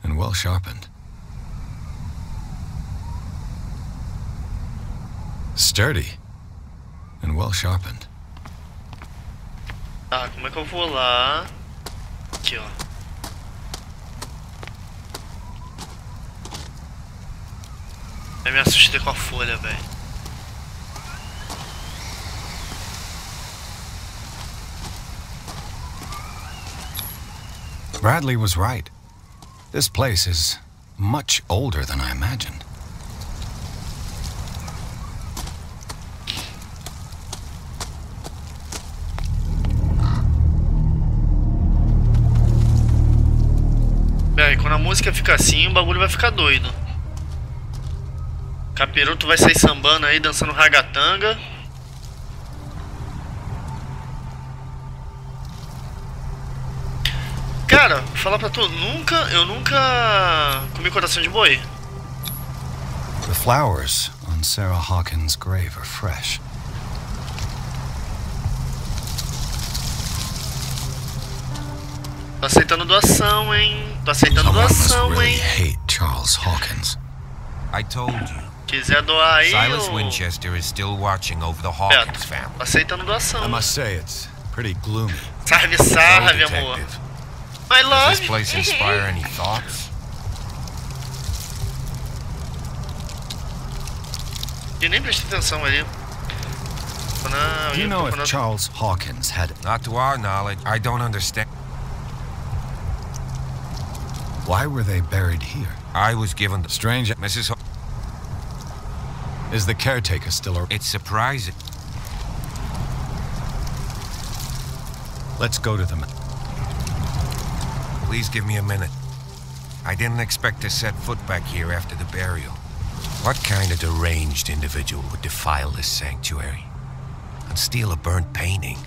and well sharpened. Sturdy and well sharpened. Tá, como é que eu vou lá? Aqui, ó. Eu me assustei com a folha, velho. Bradley was right. This place is much older than I imagined. Bem, quando a música fica assim, o bagulho vai ficar doido. Capiroto vai sair sambando aí, dançando ragatanga. Cara, falar pra tu, eu nunca comi coração de boi. The flowers on Sarah Hawkins' grave are fresh. Tô aceitando doação, hein? Tô aceitando doação, hein? Hate Charles Hawkins. I told you. Quiser doar aí, Silas Winchester is still watching over the Hawkins family. Tô aceitando doação. I must say it's pretty gloomy. Sarve, amor. My love. Does this place inspire any thoughts? Eu nem prestei atenção ali. Não, Do you know if Charles Hawkins had... Not to our knowledge. I don't understand. Why were they buried here? I was given the strange... Mrs. Is the caretaker still around? It's surprising. Let's go to them. Please give me a minute. I didn't expect to set foot back here after the burial. What kind of deranged individual would defile this sanctuary and steal a burnt painting?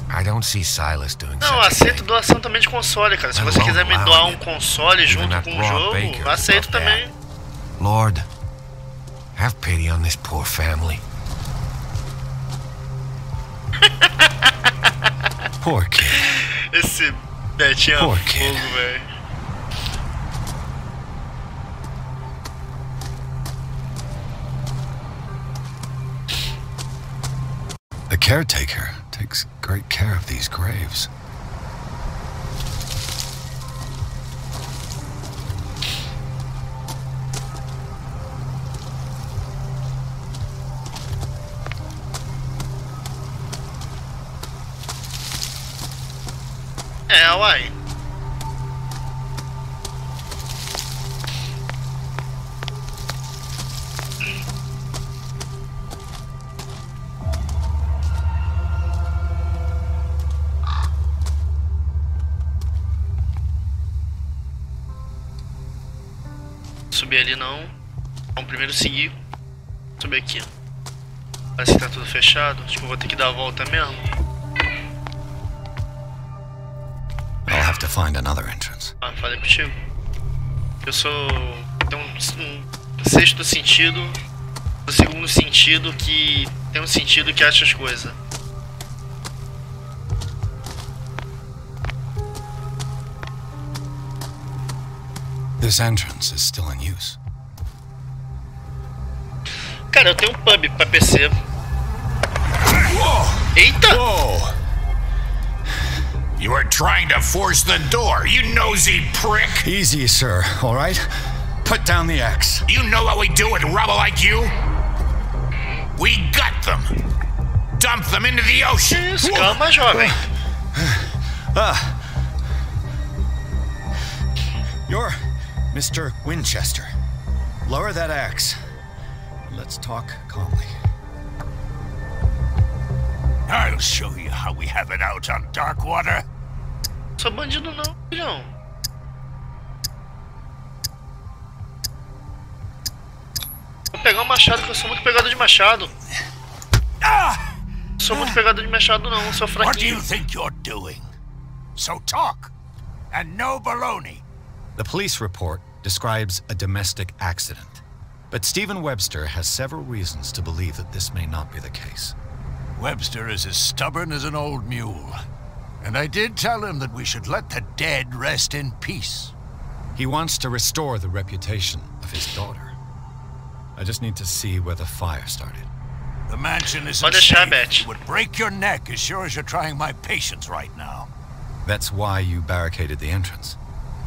I don't see Silas doing Não, aceito doação também de console, cara. Se você quiser me doar um console junto com o jogo, aceito também. Lord, have pity on this poor family. Poor kid. Esse Betinho é fogo, velho. The caretaker takes great care of these graves. É, uai. Subir ali não. Vamos primeiro seguir. Subir aqui. Parece que tá tudo fechado. Acho que eu vou ter que dar a volta mesmo. I'll have to find another entrance. Ah, falei contigo. Eu sou... Tem um sexto sentido, um segundo sentido que tem um sentido que acha as coisas. This entrance is still in use. Cara, eu tenho um pub pra PC. Eita! Whoa! You were trying to force the door, you nosy prick! Easy, sir, all right? Put down the axe. You know what we do with rubble like you? We gut them. Dump them into the ocean. Isso, calma, jovem. You're Mr. Winchester. Lower that axe. Let's talk calmly. I'll show you how we have it out on dark water. Sou bandido não, filhão. Vou pegar um machado, que eu sou muito pegado de machado. Sou muito pegado de machado não, sou fraquinho. What do you think you're doing? So talk, and no baloney. The police report describes a domestic accident, but Stephen Webster has several reasons to believe that this may not be the case. Webster is as stubborn as an old mule, and I did tell him that we should let the dead rest in peace. He wants to restore the reputation of his daughter. I just need to see where the fire started. The mansion isn't safe. It would break your neck as sure as you're trying my patience right now. That's why you barricaded the entrance.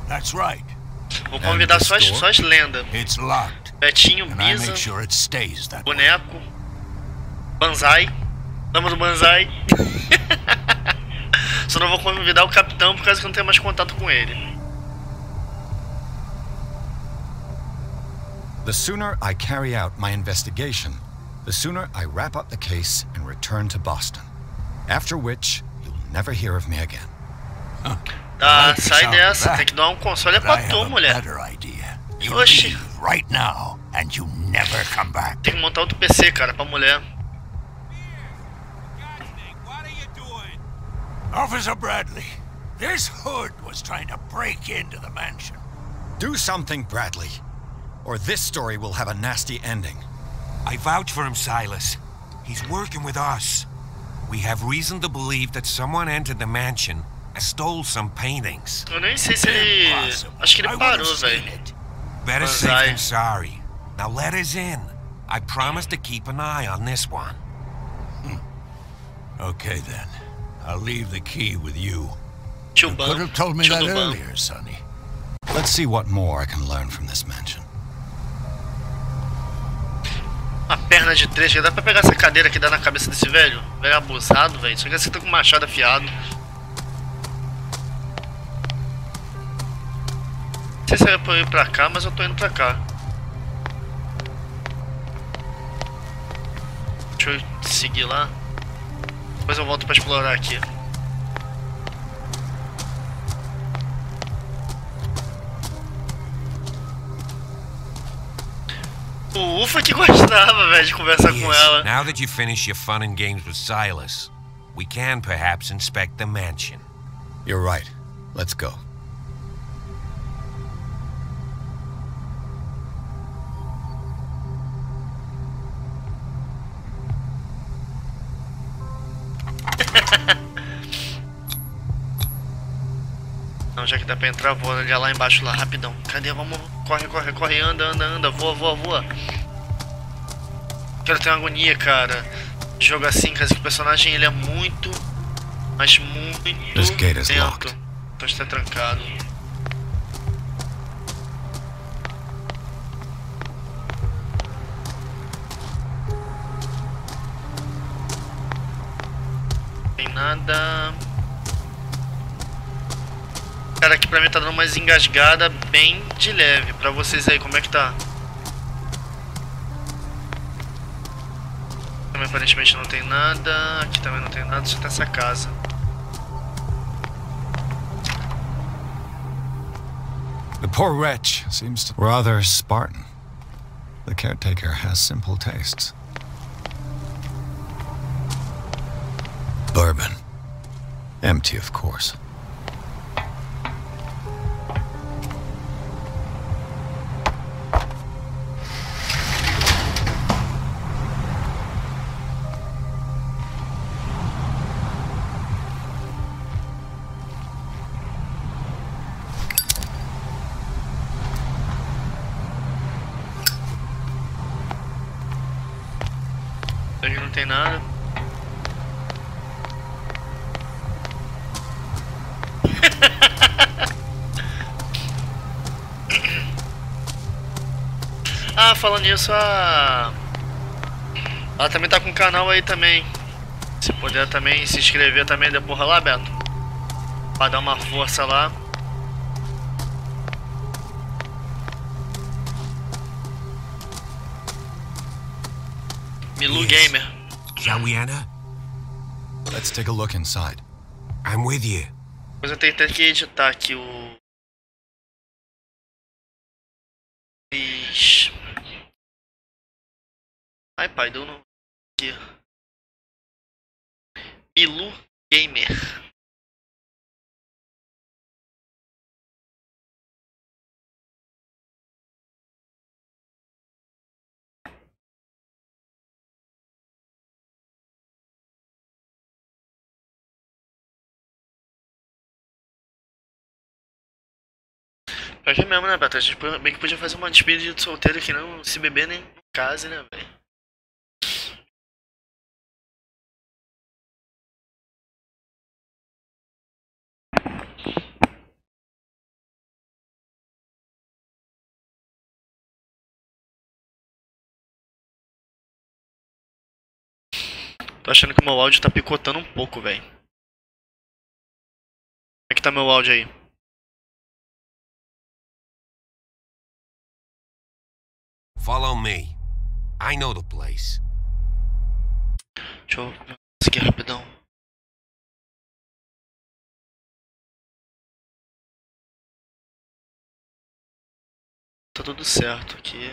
That's right. Vou convidar só as lendas. It's locked. Betinho, and I Bisa, make sure it stays that boneco, Banzai, Dama do Banzai. Só não vou convidar o capitão por causa que eu não tenho mais contato com ele. The sooner I carry out my investigation, the sooner I wrap up the case and return to Boston. After which, you'll never hear of me again. Tá, sai dessa, tem que dar um console é pra tu, mulher. Oxi. Right now, and you never come back. Tem que montar outro PC, cara, pra mulher. Officer Bradley, This hood was trying to break into the mansion. Do something, Bradley, or this story will have a nasty ending. I vouch for him, Silas. He's working with us. We have reason to believe that someone entered the mansion and stole some paintings. Eu nem sei se ele... Acho que ele parou, velho. Better safe than sorry. Now let us in. I promise to keep an eye on this one. Okay, then. I'll leave the key with you. You could have told me that earlier, Sonny. Let's see what more I can learn from this mansion. Uma perna de 3, dá pra pegar essa cadeira que dá na cabeça desse velho? Velho abusado, velho. Só que você tá com o machado afiado. Não sei se é pra eu ir pra cá, mas eu tô indo pra cá. Deixa eu seguir lá. Depois eu volto pra explorar aqui. O Ufa que gostava, velho, de conversar com ela. Now that you finish your fun and games with Silas, we can perhaps inspect the mansion. You're right. Let's go. Não, já que dá pra entrar, vou olhar lá embaixo lá, rapidão. Cadê? Vamos, corre, corre, corre, anda, anda, anda, voa, voa, voa. Quero ter uma agonia, cara. Jogo assim, cara, que o personagem ele é muito, mas muito lento. Então está trancado. Não tem nada. Cara, aqui pra mim tá dando uma engasgada bem de leve. Pra vocês aí, como é que tá? Também aparentemente não tem nada. Aqui também não tem nada, só tá essa casa. The poor wretch seems rather Spartan. The caretaker has simple tastes. Bourbon. Empty, of course. Aqui não tem nada. Ah, falando nisso, ela também tá com um canal aí também. Se puder também se inscrever também, dê porra lá, Beto. Pra dar uma força lá. Milu Gamer. Shall we enter? Let's take a look inside. I'm with you. Depois eu tenho até que editar aqui o... Ixi. Ai, pai, deu no... Aqui. Milu Gamer. Pra que mesmo, né, Beto? A gente bem que podia fazer uma despedida de solteiro aqui, não se beber nem no case, né, velho? Tô achando que meu áudio tá picotando um pouco, velho. Como é que tá meu áudio aí? Follow me. I know the place. Deixa eu seguir rapidão. Tá tudo certo aqui.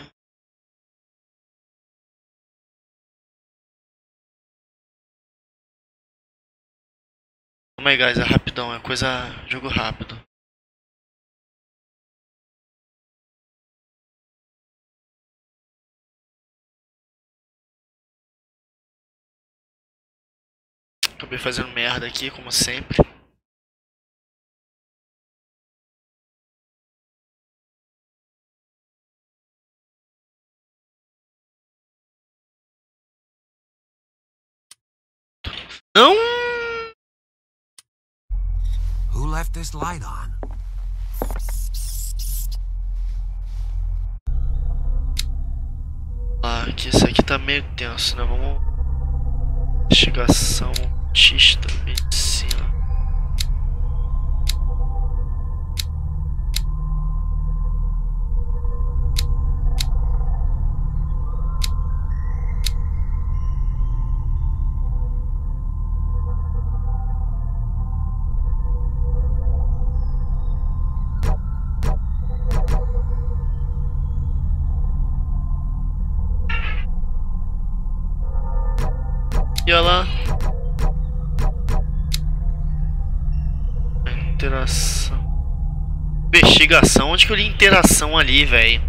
Calma aí, guys, é rapidão, é coisa. Jogo rápido. Acabei fazendo merda aqui, como sempre. Não! Who left this light on? Ah, que isso aqui tá meio tenso, né? Vamos. Investigação, autista, medicina. E olha lá. Interação. Investigação. Onde que eu li interação ali, velho?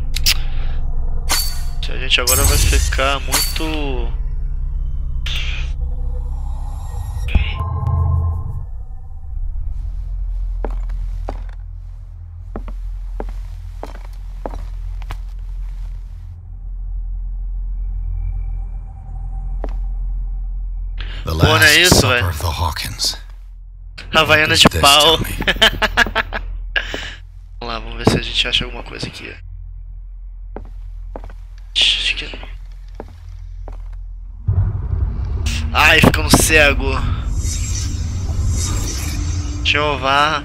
A gente agora vai ficar muito. The Pô, não é last isso, supper velho? of the Hawkins. Havaiana What de does this pau. tell me? Vamos lá, vamos ver se a gente acha alguma coisa aqui. Acho que... Ai, ficando cego. Jeová.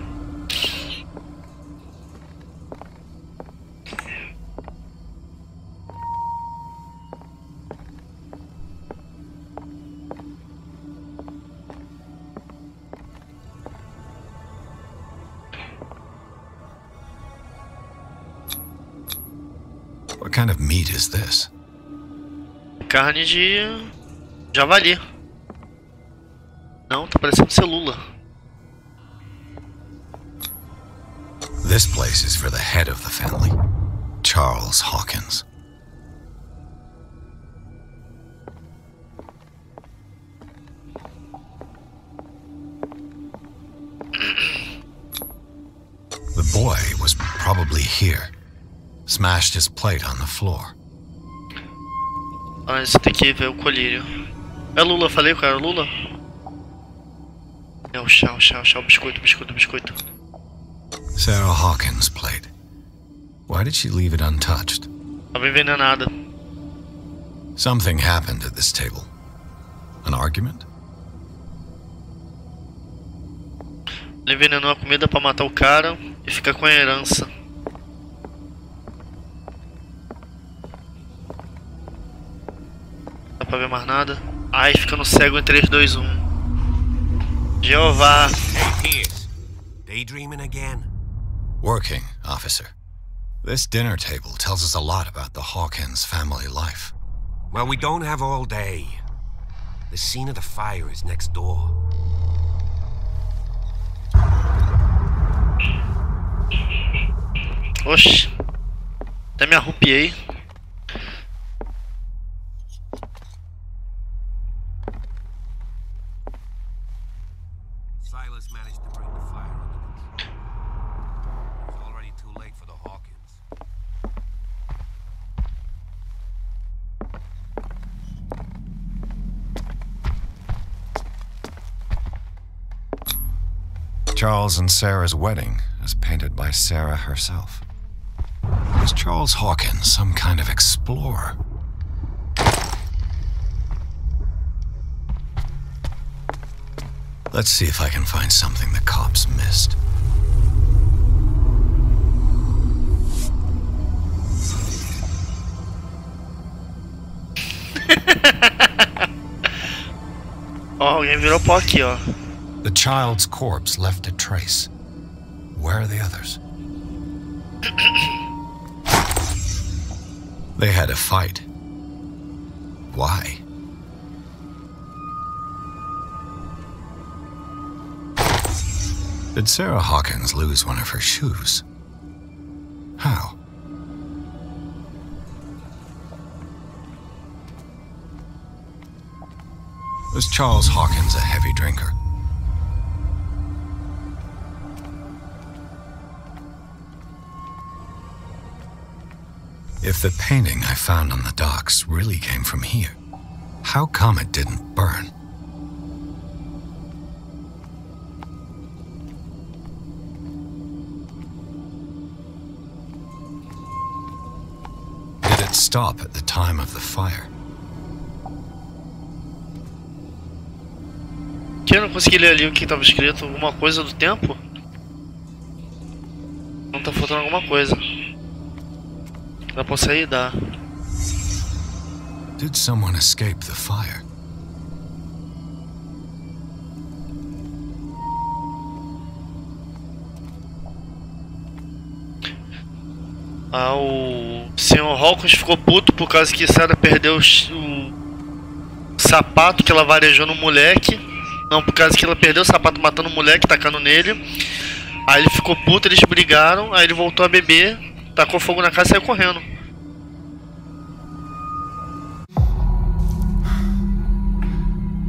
What kind of meat is this? Carne de javali. Não, tá parecendo celula. This place is for the head of the family, Charles Hawkins. The boy was probably here. Smashed his plate on the floor. Ah, você tem que ver o colírio. É Lula, falei, cara, Lula. É o chá, biscoito. Sarah Hawkins' plate. Why did she leave it untouched? Tava envenenada. Something happened at this table. An argument? Ele envenenou a comida pra matar o cara e ficar com a herança. Não dá pra ver mais nada. Ai, ficando cego em 3, 2, 1. Jeová. Hey, Pierce. Daydreaming again? Working, officer. This dinner table tells us a lot about the Hawkins family life. Well, we don't have all day. The scene of the fire is next door. Oxi. Até me arrupiei. Silas managed to bring the fire under control. It's already too late for the Hawkins. Charles and Sarah's wedding is painted by Sarah herself. Was Charles Hawkins some kind of explorer? Let's see if I can find something the cops missed. Ó, alguém virou pó aqui, ó. The child's corpse left a trace. Where are the others? They had a fight. Why? Did Sarah Hawkins lose one of her shoes? How? Was Charles Hawkins a heavy drinker? If the painting I found on the docks really came from here, how come it didn't burn? Did it stop at the time of the fire? Que eu não consegui ler ali o que estava escrito. Alguma coisa do tempo? Não tá faltando alguma coisa. Dá pra sair? Dá. Did someone escape the fire? O Sr. Hawkins ficou puto por causa que Sarah perdeu o sapato que ela varejou no moleque. Não, por causa que ela perdeu o sapato matando o moleque, tacando nele. Aí ele ficou puto, eles brigaram. Aí ele voltou a beber, tacou fogo na casa e saiu correndo.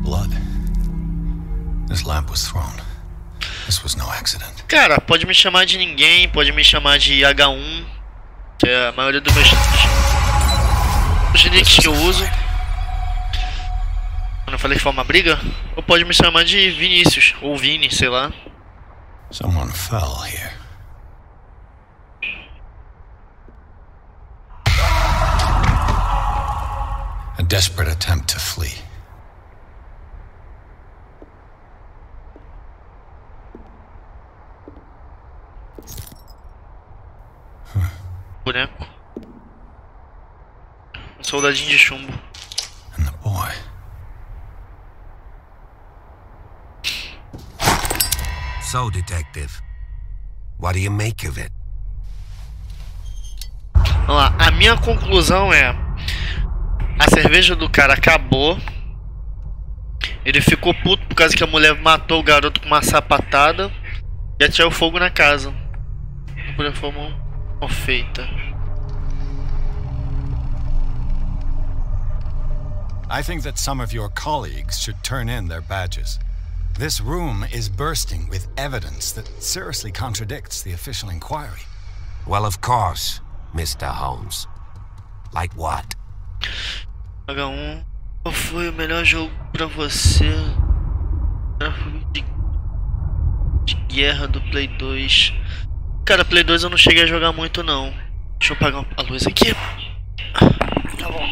Blood. This lamp was thrown. This was no accident. Cara, pode me chamar de ninguém, pode me chamar de H1, que é a maioria dos meus nicks que eu uso. Quando eu falei que foi uma briga, ou pode me chamar de Vinícius, ou Vini, sei lá. Someone fell here. A desperate attempt to flee. Boneco. Um soldadinho de chumbo. And the boy. So, detective, what do you make of it? Vamos lá, a minha conclusão é: a cerveja do cara acabou. Ele ficou puto por causa que a mulher matou o garoto com uma sapatada e atirou fogo na casa. Por forma mal feita. I think that some of your colleagues should turn in their badges. This room is bursting with evidence that seriously contradicts the official inquiry. Well, of course, Mr. Holmes. Like what? H1, qual foi o melhor jogo pra você? De guerra do Play 2. Cara, Play 2 eu não cheguei a jogar muito não. Deixa eu apagar a luz aqui. Tá bom.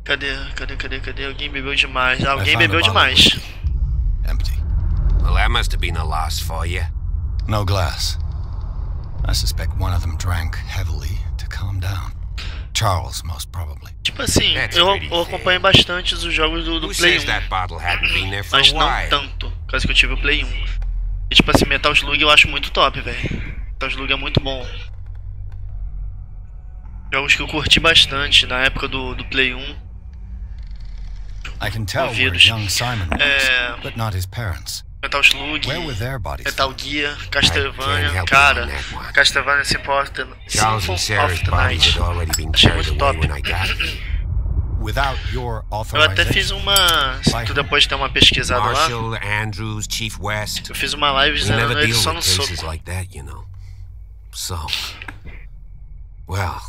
Cadê? Alguém bebeu demais. Alguém bebeu demais. Empty. Well, that must have been a loss for you. No glass. I suspect one of them drank heavily to calm down. Charles, most probably. Tipo assim, eu acompanho bastante os jogos do Play 1. Mas não tanto, por causa que eu tive o Play 1. E tipo assim, Metal Slug eu acho muito top, velho. Metal Slug é muito bom. Jogos que eu curti bastante na época do Play 1. I can tell where young Simon was, but not his parents. Metal Slug, Where were their bodies? Metal Gear, Castlevania, cara, Castlevania Symphony of the Night. Achei muito top. Without your Eu até fiz uma, se tu depois der uma pesquisada lá, Marshall, Andrews, Chief West. eu fiz uma live zerando ele só no soco. Like that, you know. So, well.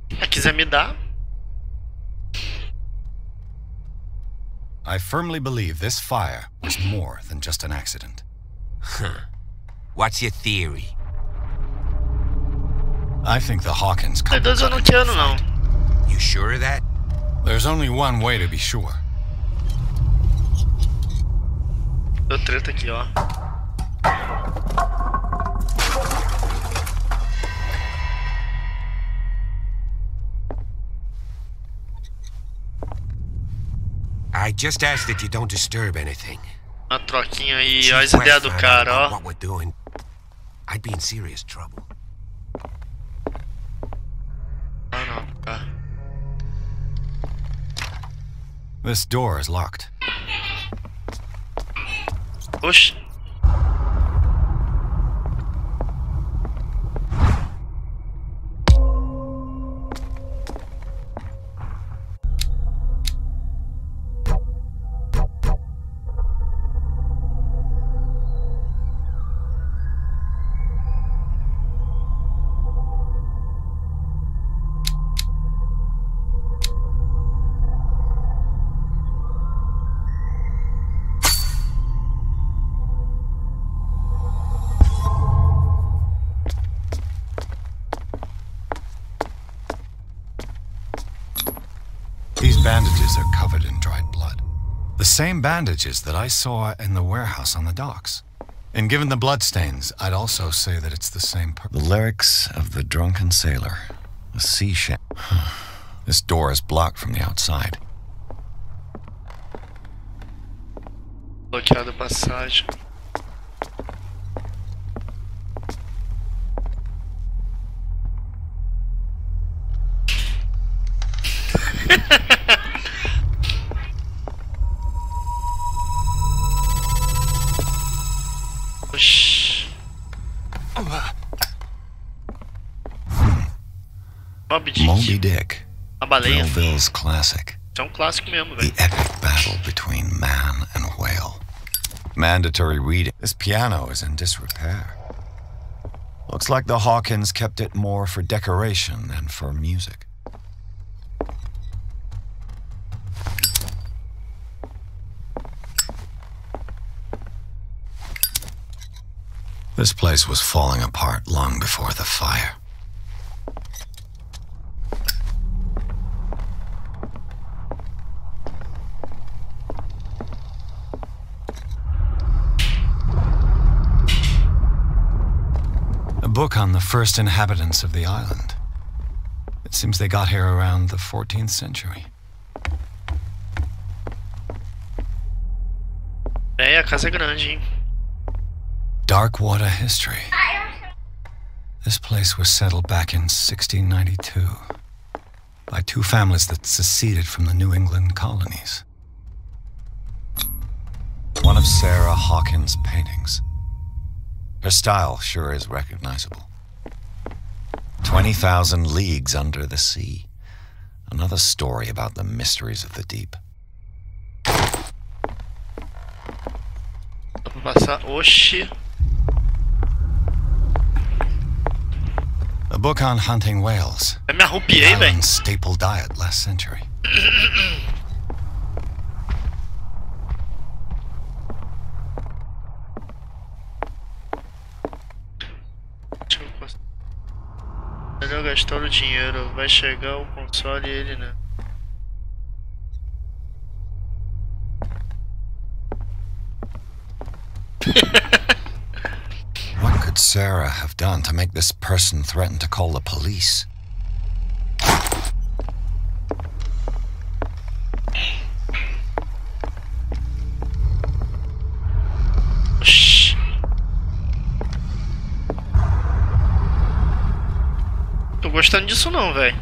Se quiser me dar. I firmly believe this fire was more than just an accident. Huh. What's your theory? I think the Hawkins couple Eu não quero não. You sure of that? There's only one way to be sure. Deu treta aqui, ó. I just ask that you don't disturb anything. Uma troquinha aí, olha as ideias do cara, ó. What we're doing, I'd be in serious trouble. Ah, não, tá. This door is locked. Oxi. These bandages are covered in dried blood. The same bandages that I saw in the warehouse on the docks. And given the bloodstains, I'd also say that it's the same person. The lyrics of the drunken sailor. A sea ship. This door is blocked from the outside. Bloqueada a passagem. Moby Dick. A baleia. Melville's classic. É clássico mesmo, velho. The epic battle between man and whale. Mandatory reading. This piano is in disrepair. Looks like the Hawkins kept it more for decoration than for music. This place was falling apart long before the fire. A book on the first inhabitants of the island. It seems they got here around the 14th century. É, a casa é grande, hein? Darkwater history. This place was settled back in 1692 by two families that seceded from the New England colonies. One of Sarah Hawkins' paintings. Her style sure is recognizable. 20,000 Leagues Under the Sea. Another story about the mysteries of the deep. Dá pra passar. Oxi. A book on hunting whales. Eu me arrupiei, velho. Staple diet last century. Melhor gastar o dinheiro. Vai chegar o console e ele, né? What could Sarah have done to make this person threaten to call the police? Oxi. Tô gostando disso não, velho.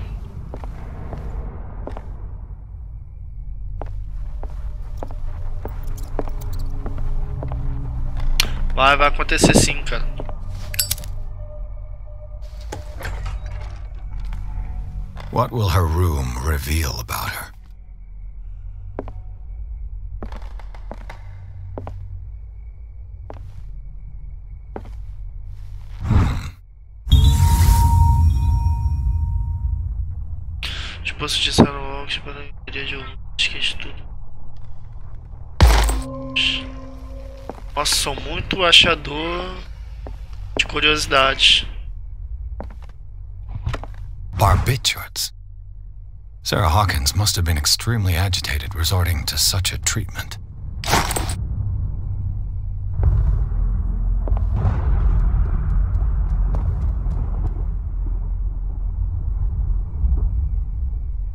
Vai acontecer sim, cara. What will her room reveal about her? Esposo de Salomão, que para queria de um esquece tudo. Nossa, sou muito achador de curiosidades. Barbiturates. Sarah Hawkins must have been extremely agitated resorting to such a treatment.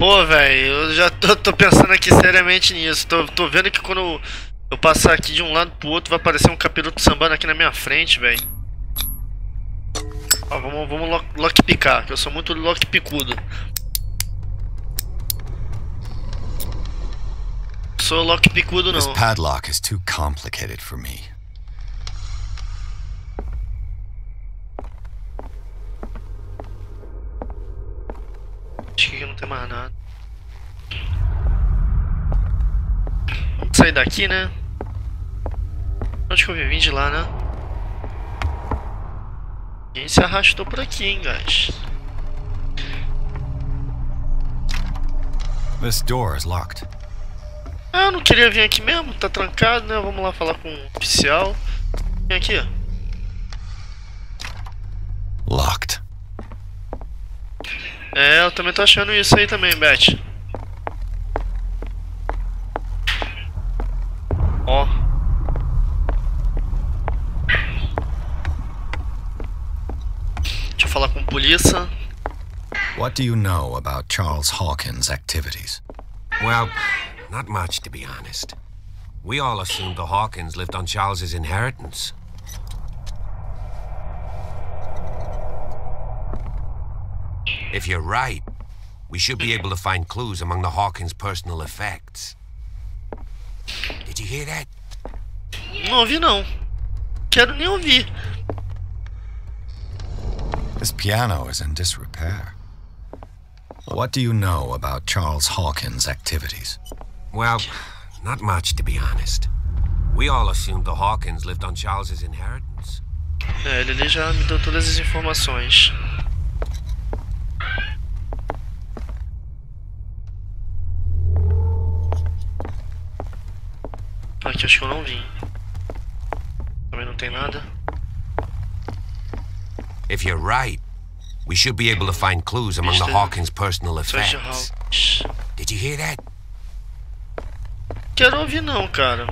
Pô, velho, eu já tô pensando aqui seriamente nisso. Tô vendo que quando eu passar aqui de um lado pro outro vai aparecer um capiroto sambando aqui na minha frente, velho. Ó, vamos lockpicar, que eu sou muito lockpicudo. Sou lockpicudo não. This padlock is too complicated for me. Acho que aqui não tem mais nada. Vamos sair daqui, né? Onde que eu vim de lá, né? Quem se arrastou por aqui, hein, guys? This door is locked. Ah, eu não queria vir aqui mesmo, tá trancado, né? Vamos lá falar com o oficial. Vem aqui, ó. Locked. É, eu também tô achando isso aí também, Beth. Ó. Deixa eu falar com a polícia. What do you know about Charles Hawkins' activities? Well, not much, to be honest. We all assumed the Hawkins lived on Charles's inheritance. If you're right, we should be able to find clues among the Hawkins' personal effects. Did you hear that? Não ouvi, não. Quero nem ouvir. This piano is in disrepair. What do you know about Charles Hawkins' activities? Well, not much, to be honest. We all assumed the Hawkins lived on Charles's inheritance. É, ele já me deu todas as informações. Aqui acho que eu não vim. Também não tem nada. If you're right, we should be able to find clues among the Hawkins' personal effects. Did you hear that? Quero ouvir não, cara.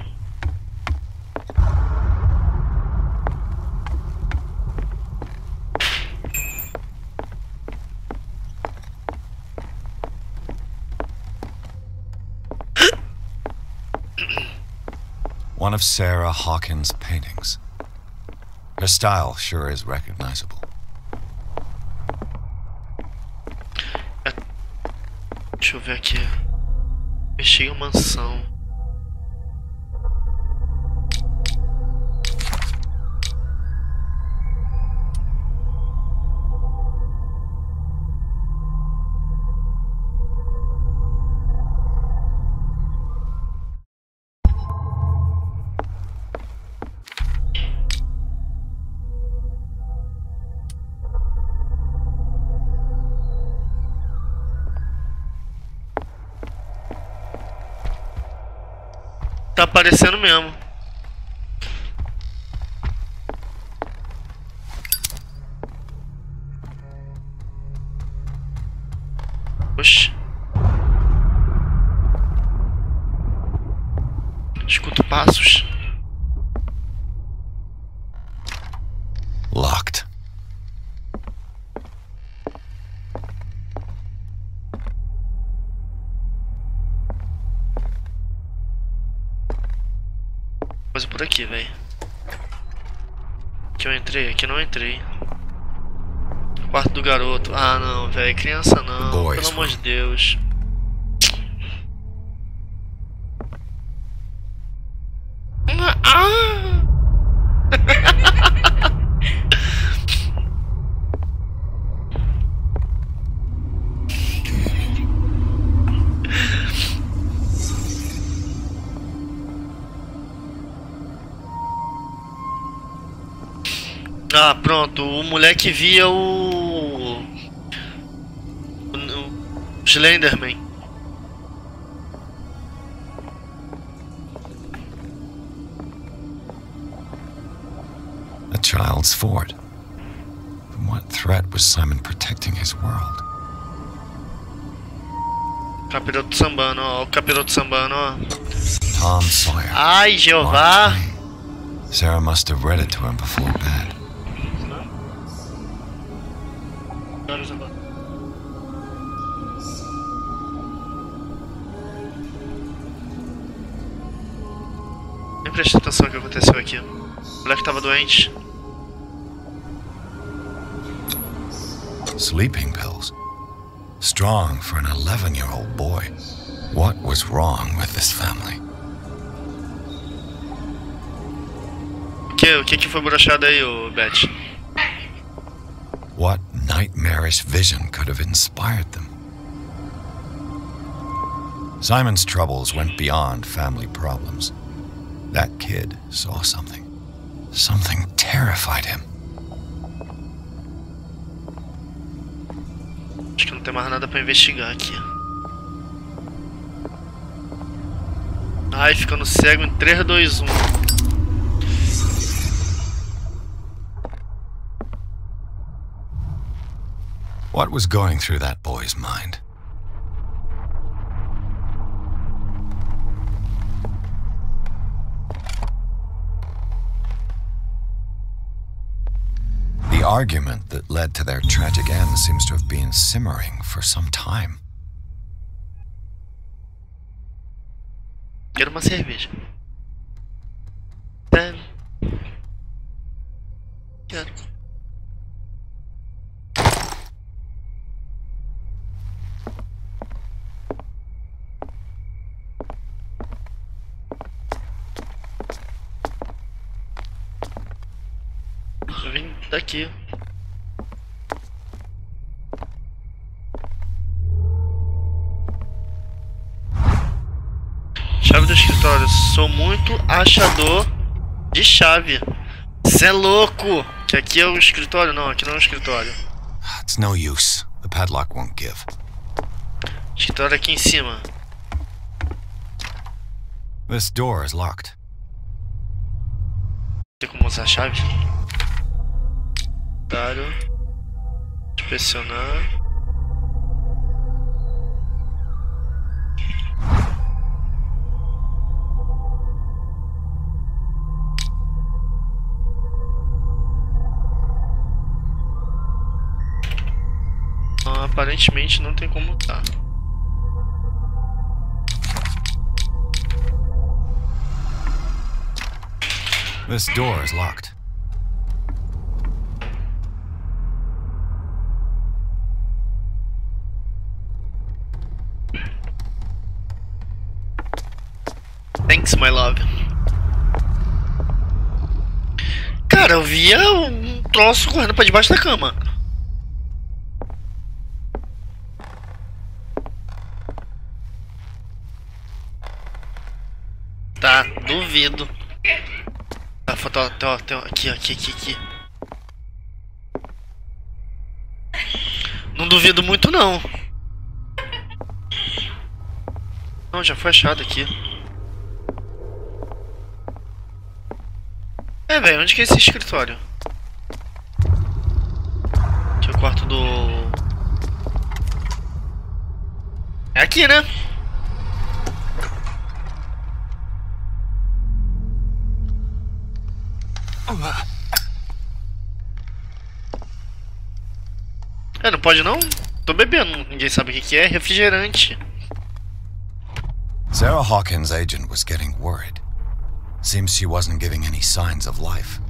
One of Sarah Hawkins' paintings. Her style sure is recognizable. Deixa eu ver aqui. Mexi em mansão. Tá aparecendo mesmo. Oxi. Escuto passos. Locked. Coisa por aqui, velho. Aqui eu entrei, aqui não entrei. Quarto do garoto. Ah, não, velho. Criança não. Pelo amor de Deus. Ah, pronto. O moleque via o Slenderman. A child's fort. From what threat was Simon protecting his world? Capiroto sambando, ó. O capiroto sambando, ó. Tom Sawyer. Ai, Jeová. Sarah must have read it to him before bed. prestei atenção no que aconteceu aqui. O moleque tava doente. Sleeping pills. Strong for an 11-year-old boy. What was wrong with this family? O que foi broxado aí, ô Beth? What nightmarish vision could have inspired them? Simon's troubles went beyond family problems. That kid saw something. Something terrified him. Acho que não tem mais nada pra investigar aqui. Ai, ficando cego em 3, 2, 1. What was going through that boy's mind? The argument that led to their tragic end seems to have been simmering for some time. Quero uma cerveja. Quero. Eu vim daqui. Chave do escritório. Sou muito achador de chave. Cê é louco! Que aqui é o escritório? Não, aqui não é o escritório. It's no use. The padlock won't give. Escritório aqui em cima. This door is locked. Tem como usar a chave? Escritório. Inspecionar. Aparentemente não tem como tá. This door is locked. Thanks, my love. Cara, eu via um troço correndo pra debaixo da cama. Tá, duvido. Tá, foto, aqui. Não duvido muito, não. Não, já foi achado aqui. É, velho, onde que é esse escritório? Aqui é o quarto do... É aqui, né? É, não pode não? Tô bebendo, ninguém sabe o que é, refrigerante. Sarah Hawkins' agent was getting worried. Seems she wasn't giving any signs of life.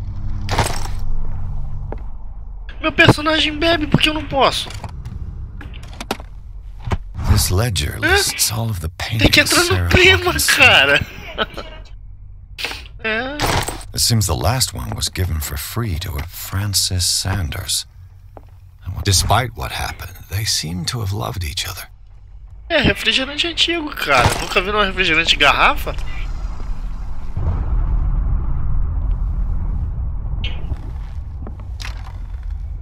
Meu personagem bebe, porque eu não posso? This ledger lists all of the Tem paintings que entrar no Sarah clima, Hawkins cara. É. It seems the last one was given for free to a Francis Sanders. Despite what happened, they seem to have loved each other. É, refrigerante antigo, cara. Nunca vi um refrigerante de garrafa?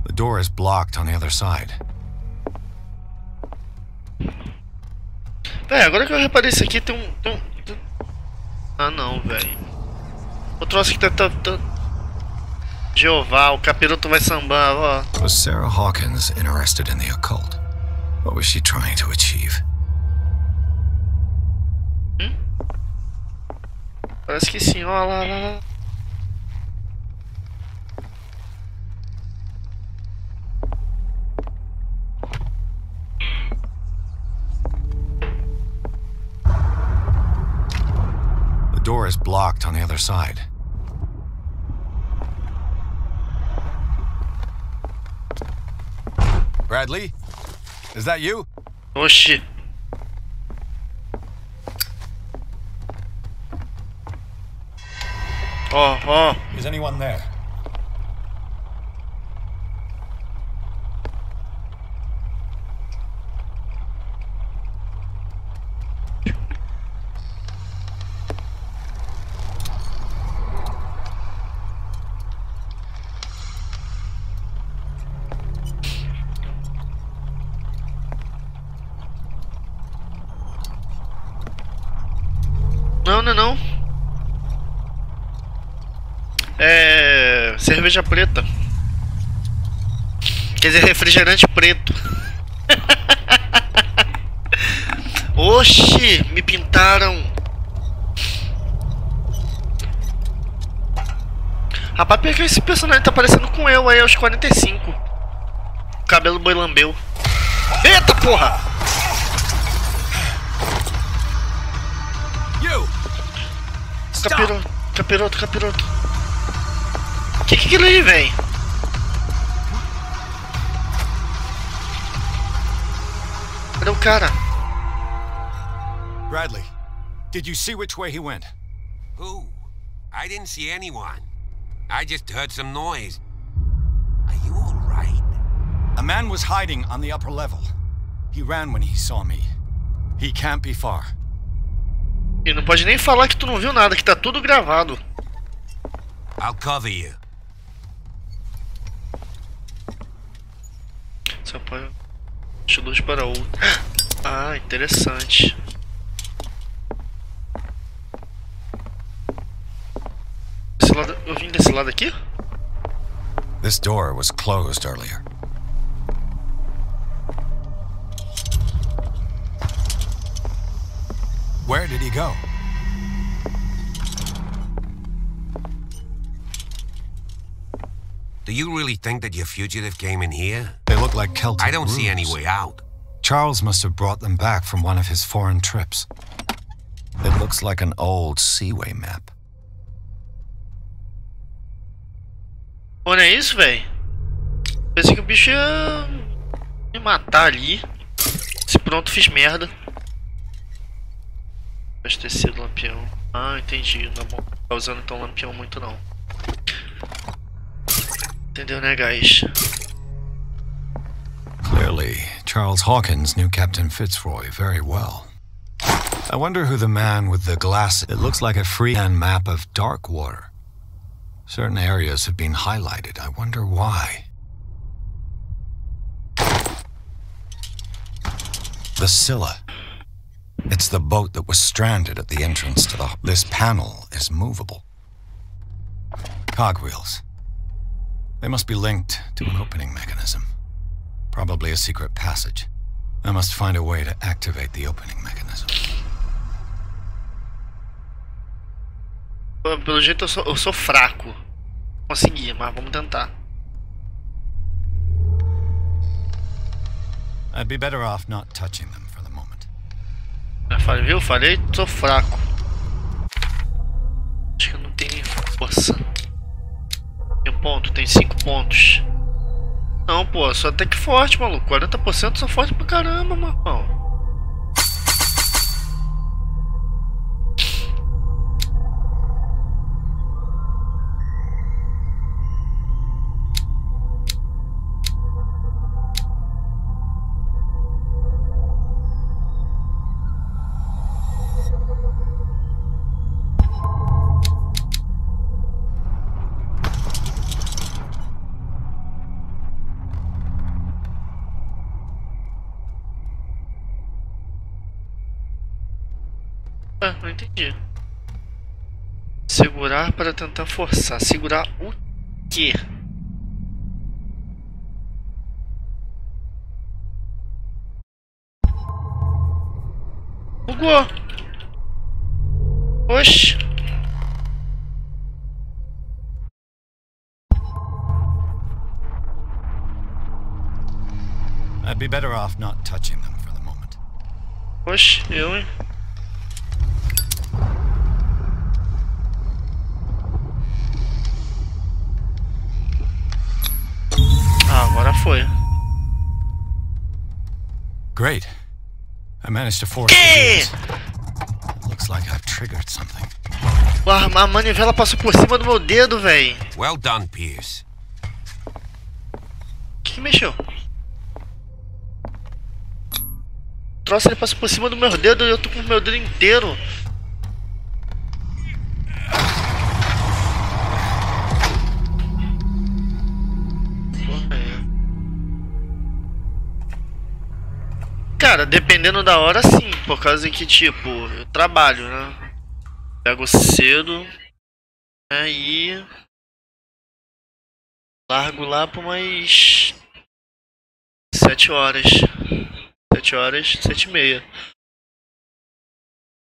The door is blocked on the other side. Véi, agora que eu reparei isso aqui, tem um... Ah, não, velho. O troço que tá... Jeová, o capiroto vai sambar, ó. Was Sarah Hawkins interested in the occult? What was she trying to achieve? Parece que sim, ó lá. door is blocked on the other side. Bradley? Is that you? Oxi. Oh. Is anyone there? Não. É... cerveja preta. Quer dizer, refrigerante preto. Oxi, me pintaram. Rapaz, por que esse personagem tá parecendo com eu aí aos 45? Cabelo boi lambeu. Eita porra! Capiroto. Que aquilo aí, véi? Cadê o cara? Bradley, did you see which way he went? Who? I didn't see anyone. I just heard some noise. Are you all right? A man was hiding on the upper level. He ran when he saw me. He can't be far. E não pode nem falar que tu não viu nada, que tá tudo gravado. I'll cover you. Só põe de luz para outro. Ah, interessante. Esse lado, eu vim desse lado aqui? This door was closed earlier. Where did he go? Do you really think that your fugitive came in here? They look like Celtic I don't see any runes. way out. Charles must have brought them back from one of his foreign trips. It looks like an old seaway map. Olha isso, velho. Pensei que o bicho ia me matar ali. Se pronto, fiz merda. Abastecido lampião. Ah, entendi. Não é bom ficar usando então lampião muito não. Entendeu, né, guys? Clearly, Charles Hawkins knew Captain Fitzroy very well. I wonder who the man with the glass... It looks like a freehand map of dark water. Certain areas have been highlighted. I wonder why. The Scylla. It's the boat that was stranded at the entrance to the... This panel is movable. Cogwheels. They must be linked to an opening mechanism. Probably a secret passage. I must find a way to activate the opening mechanism. Pelo jeito eu sou fraco. Consegui, mas vamos tentar. I'd be better off not touching them for the moment. Viu? Falei, sou fraco. Acho que eu não tenho força. Tem ponto, tem 5 pontos. Não, pô, sou até que forte, maluco. 40% sou forte pra caramba, mano. Não entendi. Segurar para tentar forçar. Segurar o quê? Bugou. Oxi. I'd be better off not touching them for the moment. Oxi, eu, hein? foi. Great. I managed to force the Looks like I've triggered something. A manivela passou por cima do meu dedo, véi. Well done, Pierce. Que mexeu? O troço ele passou por cima do meu dedo e eu tô com o meu dedo inteiro. Cara, dependendo da hora, sim. Por causa que, tipo, eu trabalho, né? Pego cedo, né? E largo lá por umas 7 horas. 7 horas, 7h30.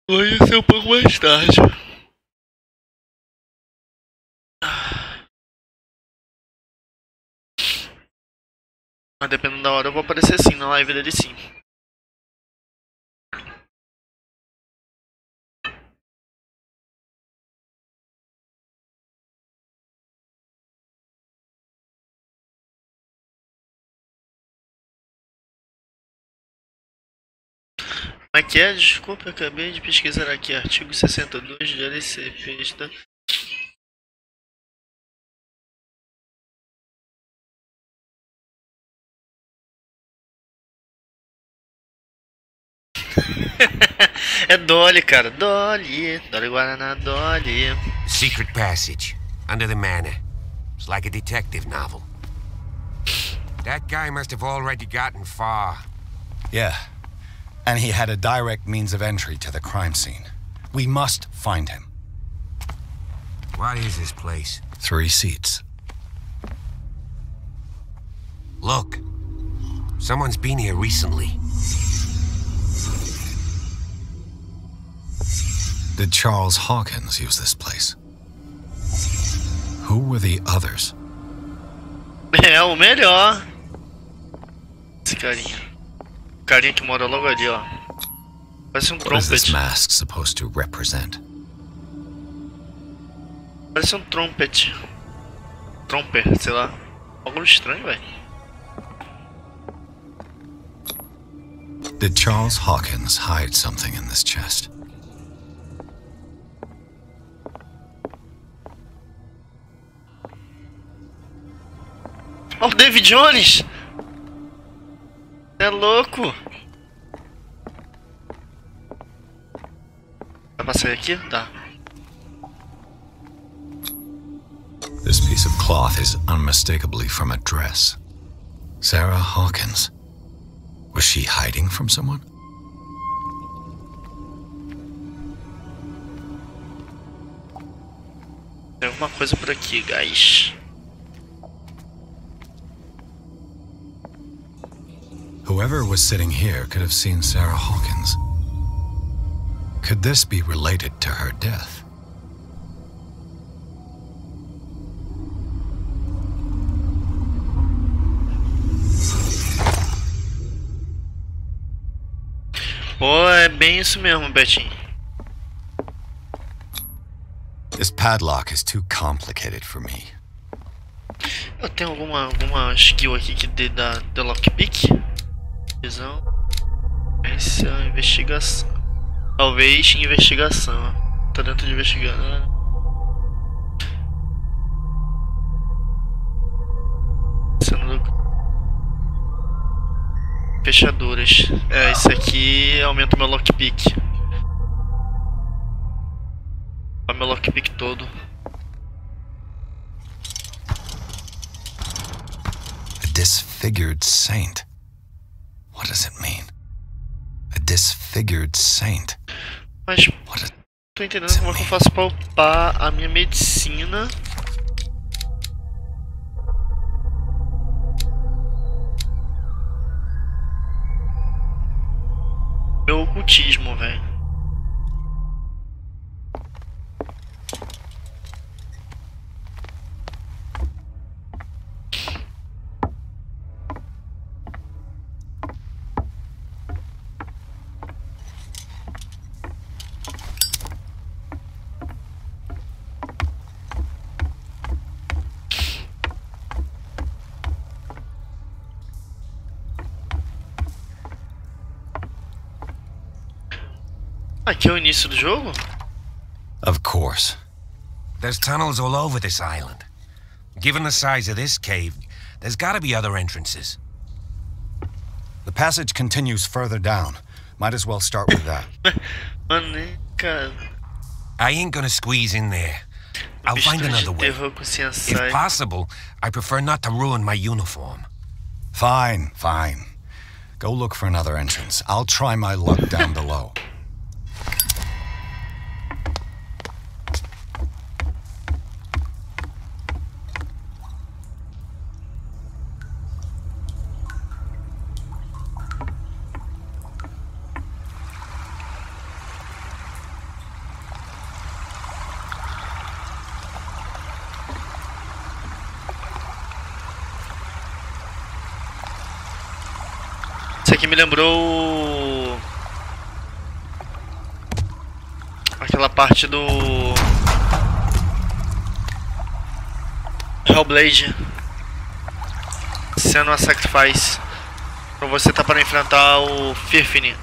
Hoje ser um pouco mais tarde. Mas dependendo da hora eu vou aparecer sim na live dele sim. Como é que é? Desculpa, eu acabei de pesquisar aqui. Artigo 62 de LCP. É Dolly, cara. Dolly. Dolly Guaraná, Dolly. Secret passage. Under the manor. It's like a detective novel. That guy must have already gotten far. Yeah. And he had a direct means of entry to the crime scene. We must find him. What is this place? 3 seats. Look. Someone's been here recently. Did Charles Hawkins use this place? Who were the others? É o melhor. Esse carinha. O carinha que mora logo ali, ó. Parece What is this mask supposed to represent? Parece um trumpet. Tromper, sei lá. Algo estranho, velho. Did Charles Hawkins hide something in this chest? Oh, David Jones! É louco! Dá pra sair aqui? Dá. This piece of cloth is unmistakably from a dress. Sarah Hawkins. Was she hiding from someone? Tem alguma coisa por aqui, guys. Whoever was sitting here could have seen Sarah Hawkins. Could this be related to her death? Pô, é bem isso mesmo, Betinho. This padlock is too complicated for me. Eu tenho alguma skill aqui que dê da lockpick? Visão. Essa investigação. Talvez investigação. Tá dentro de investigação. Fechaduras. É, isso aqui aumenta o meu lockpick. Olha meu lockpick todo. A disfigured saint. What does it mean? A disfigured saint. Mas tô entendendo como é que eu faço pra upar a minha medicina. Meu ocultismo, velho. Aqui é o início do jogo? Of course. There's tunnels all over this island. Given the size of this cave, there's gotta be other entrances. The passage continues further down. Might as well start with that. I ain't gonna squeeze in there. I'll find another way. If possible, I prefer not to ruin my uniform. Fine, fine. Go look for another entrance. I'll try my luck down below. Isso aqui me lembrou aquela parte do Hellblade, sendo uma sacrifice pra você tá para enfrentar o Fifnir,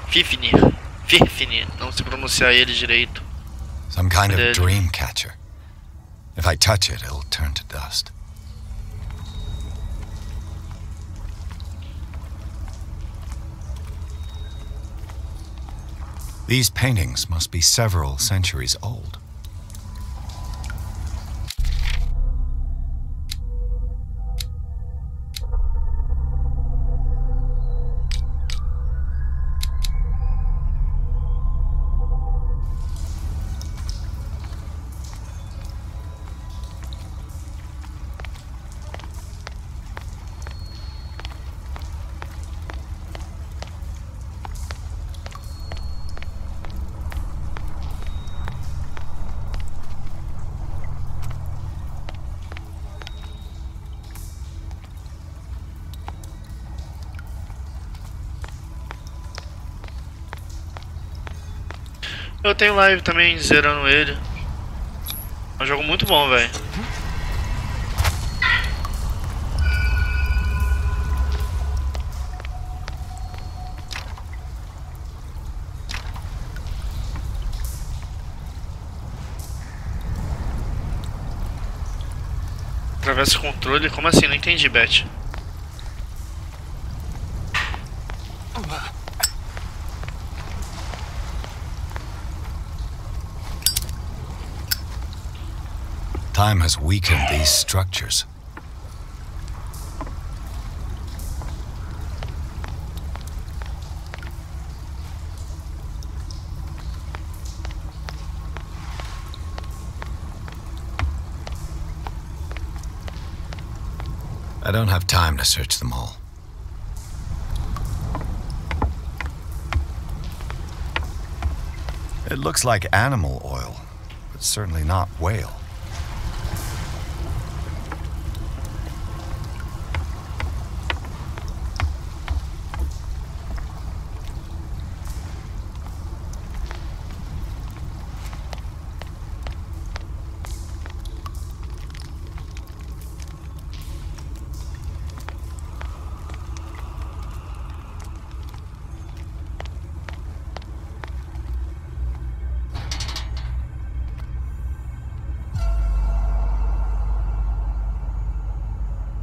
não se pronunciar ele direito. Some kind of dream catcher. If I touch it, it'll turn to dust. These paintings must be several centuries old. Eu tenho live também zerando ele. É um jogo muito bom, velho. Atravessa o controle? Como assim? Não entendi, Beth. Time has weakened these structures. I don't have time to search them all. It looks like animal oil, but certainly not whale.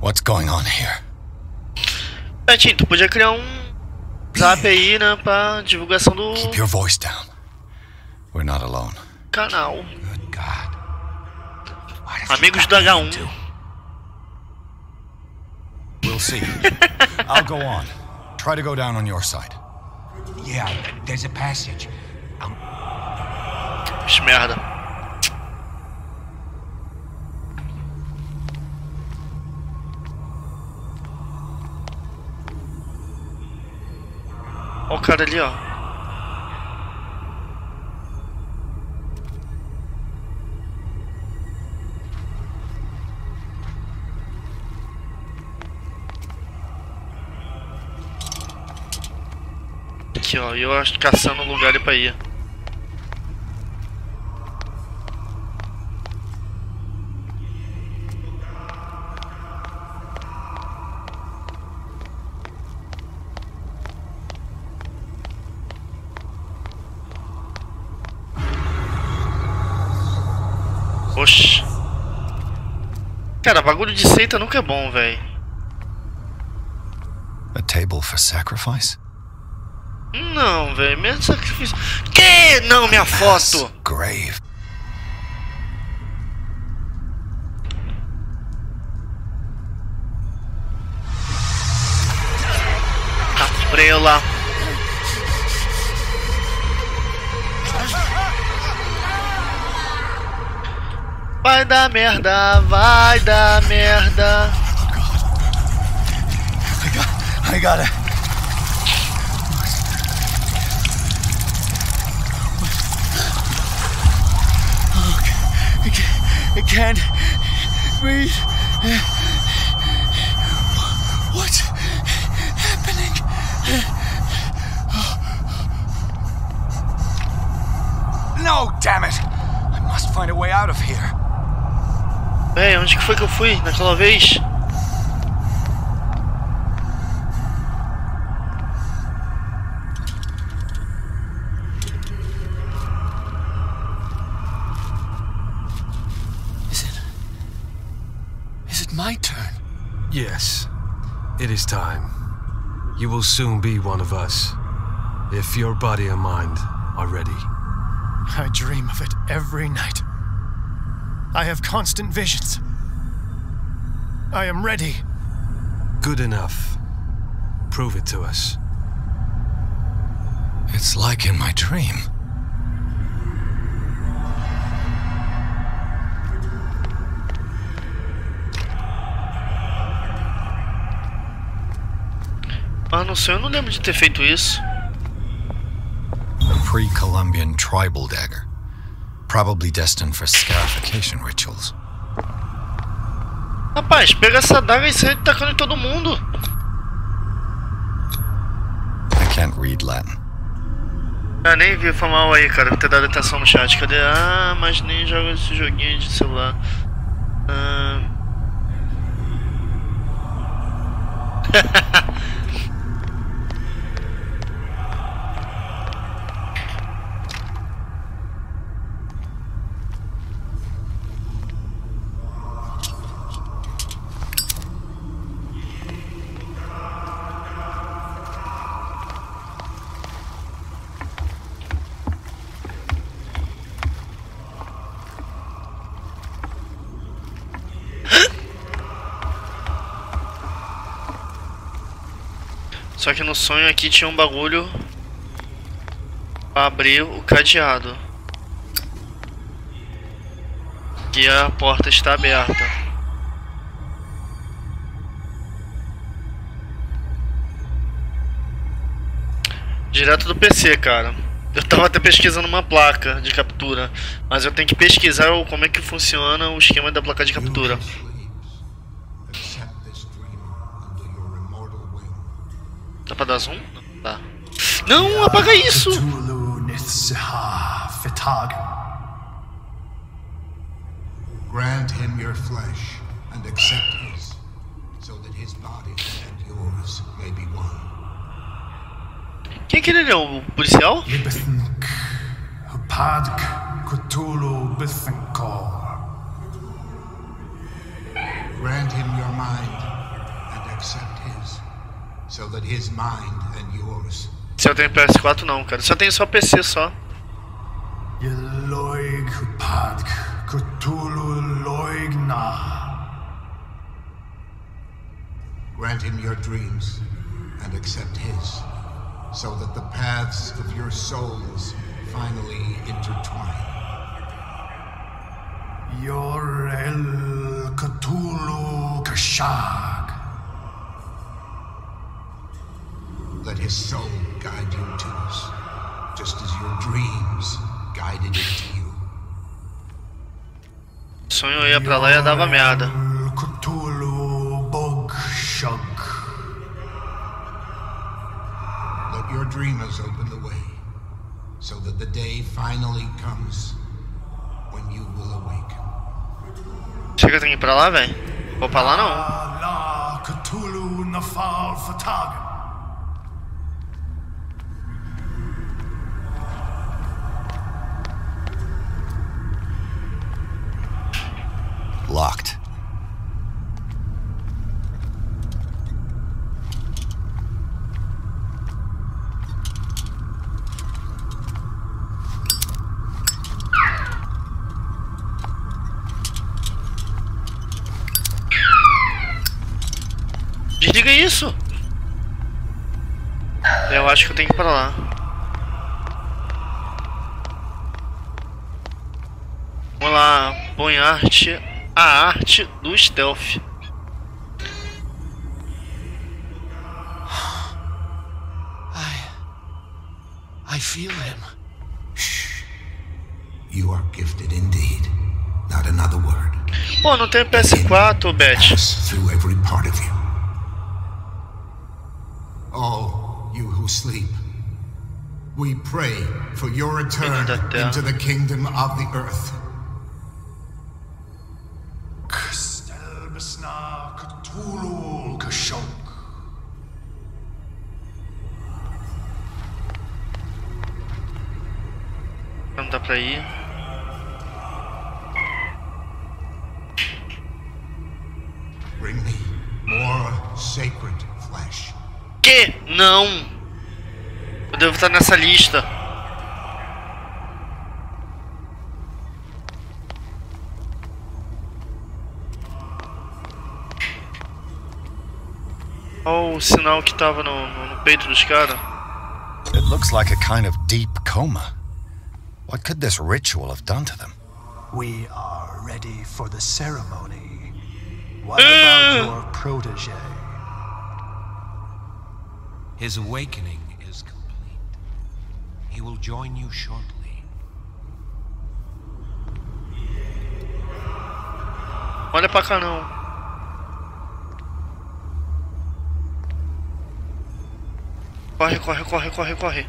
What's going on here? Betinho, tu podia criar zap aí, né, pra divulgação do Keep your voice down. We're not alone. Canal. Good God. Amigos do H1. We'll see. I'll go on. Try to go down on your side. Yeah, there's a passage. Merda. Olha o cara ali, ó. Aqui, ó. Eu acho caçando um lugar ali pra ir. Oxi. Cara, bagulho de seita nunca é bom, velho. A table for sacrifice? Não, velho, mesmo sacrifício. Que? Não, minha foto. Grave. Caprela. Vai dar merda, vai dar merda. I got it. I can't breathe. What's happening? No, damn it! I must find a way out of here. Véi, onde que foi que eu fui naquela vez? Is it my turn? Yes, it is time. You will soon be one of us, if your body and mind are ready. I dream of it every night. I have constant visions. I am ready. Good enough. Prove it to us. It's like in my dream. Ah, não sei, eu não lembro de ter feito isso. A pre-Columbian tribal dagger. Probably destined for scarification rituals. Rapaz, pega essa daga e sai tacando em todo mundo. I can't read Latin. Ah, nem vi, foi mal aí, cara. Vou ter dado atenção no chat. Cadê? Ah, mas nem joga esse joguinho de celular. Só que no sonho aqui tinha um bagulho pra abrir o cadeado. E a porta está aberta. Direto do PC, cara. Eu tava até pesquisando uma placa de captura, mas eu tenho que pesquisar como é que funciona o esquema da placa de captura. Dá pra dar zoom? Não dá. Não, apaga isso! Grant him your flesh and accept his, so that his body and yours may be one. Quem é aquele leão? O policial? Grant him your mind and accept his, so that his mind and yours. Se eu tenho PS4 não, cara. Se eu tenho só PC só. Grant him your dreams and accept his, so that the paths of your souls finally intertwine. Yor el Cthulhu Kashag. Let his soul guide you to us, just as your dreams guided it to you. O sonho ia pra lá e ia dava merda. Cthulhu Bogshug. Let your dreamers open the way, so that the day finally comes when you will awake. Chega, tem que ir pra lá, velho? Vou pra lá não. La Cthulhu Nafal Fatagan. isso? Eu acho que eu tenho que ir pra lá. Vamos lá, põe a arte do stealth. I feel him. Shh. You are gifted indeed. Not another word. Pô, não tem PS4, Beth. Through every part of you. All you who sleep, we pray for your return into the kingdom of the earth. Cthulhu Kashok. Não dá pra ir. Bring me more sacred flesh. Que? Não. Eu devo estar nessa lista. Olha o sinal que tava no peito dos caras. It looks like a kind of deep coma. What could this ritual have done to them? We are ready for the ceremony. What about your protege? His awakening is complete. He will join you shortly. Olha pra cá não. Corre, corre, corre, corre, corre.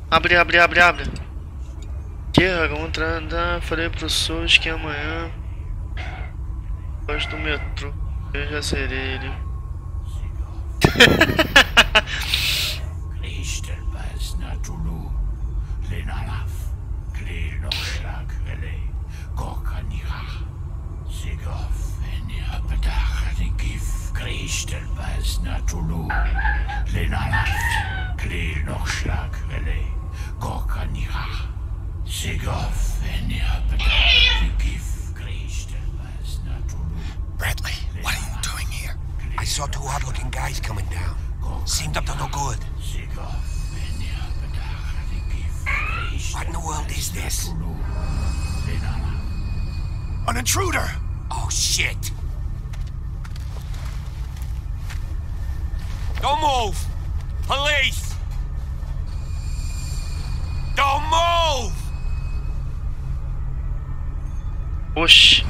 Abre, abre, abre, abre. Que entrada, falei pro SUS que amanhã gosto do metrô. Eu já serei ele. Bradley, what are you doing here? I saw two odd-looking guys coming down. Seemed up to no good. What in the world is this? An intruder! Oh, shit! Don't move! Police! Don't move! Oxi.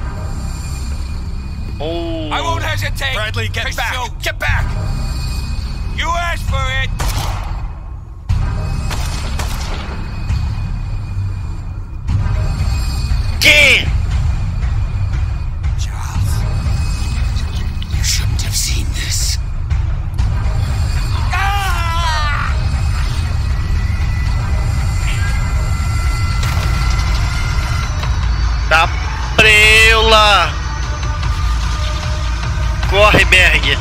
Oh. I won't hesitate! Bradley, get back! You. Get back! You asked for it! Que? Charles, you shouldn't have seen this. Tá preula! Corre, Berg!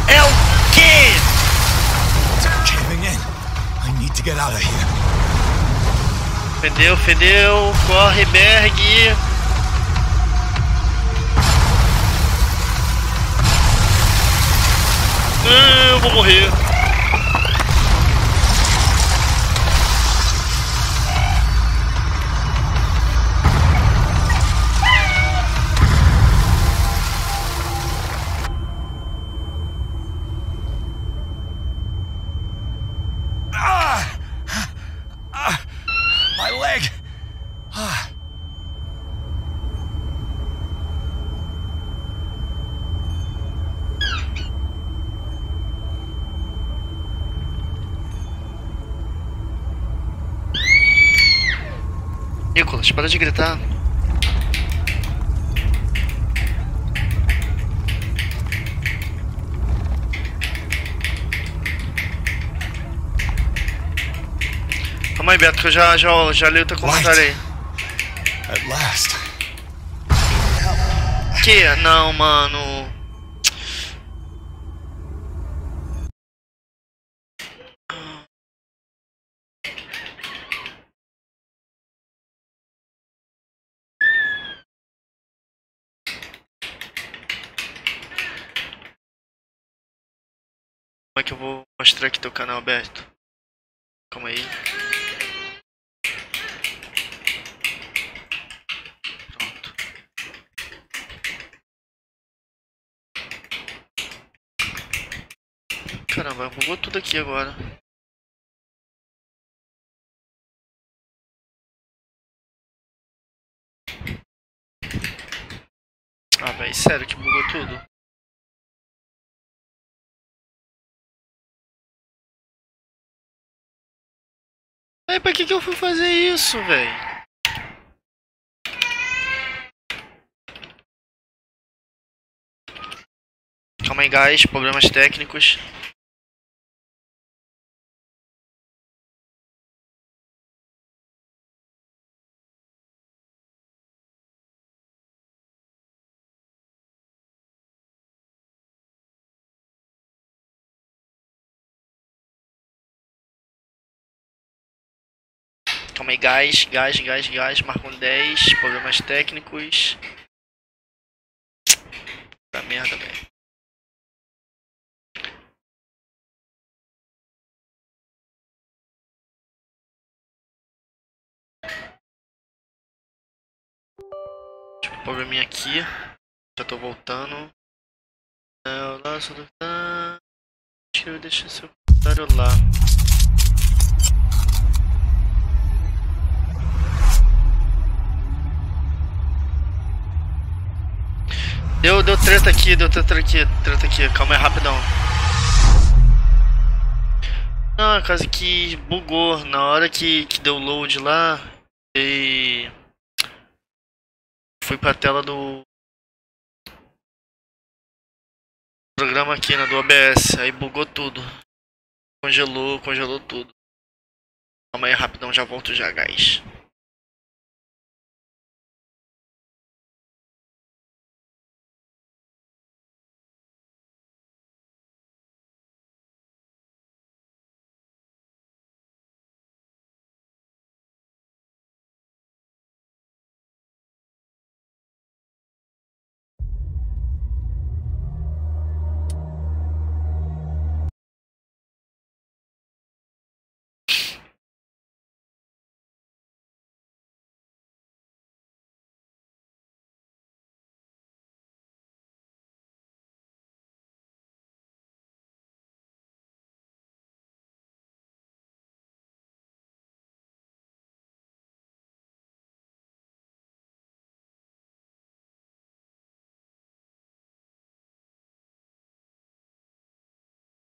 É o quê? Caving in. I need to get out of here. Fedeu, fedeu! Corre, Berg! Eu vou morrer. My leg! Nicholas, para de gritar. Calma aí, Beto, que eu já li o teu comentário aí. At last. Que? Não, mano. Como é que eu vou mostrar aqui teu canal aberto? Calma aí. Pronto. Caramba, bugou tudo aqui agora. Ah, velho, sério que bugou tudo? Aí, pra que eu fui fazer isso, velho? Calma aí, guys, problemas técnicos. Calma aí, gás, marcam 10, problemas técnicos. Puta merda, velho. Deixa eu probleminha aqui. Já tô voltando. Deixa seu comentário lá. Deu treta aqui, treta aqui, calma aí, rapidão. Não, é quase que bugou na hora que deu load lá e fui pra tela do programa aqui, né, do OBS, aí bugou tudo. Congelou tudo. Calma aí, rapidão, já volto já, guys.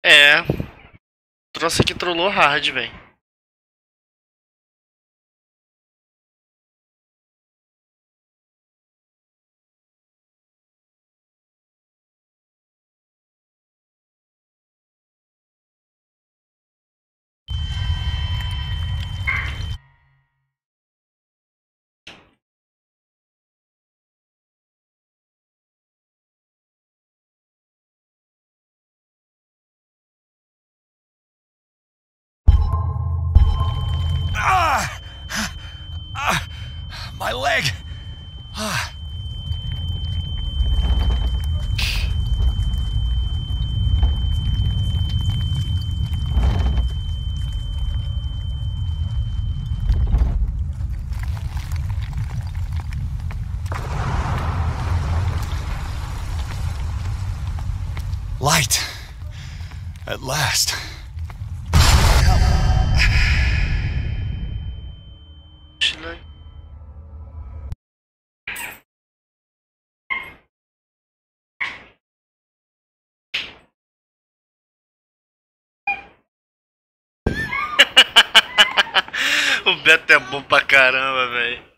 É. O troço aqui trollou hard, velho. My leg! Light. At last. O Beto é bom pra caramba, velho.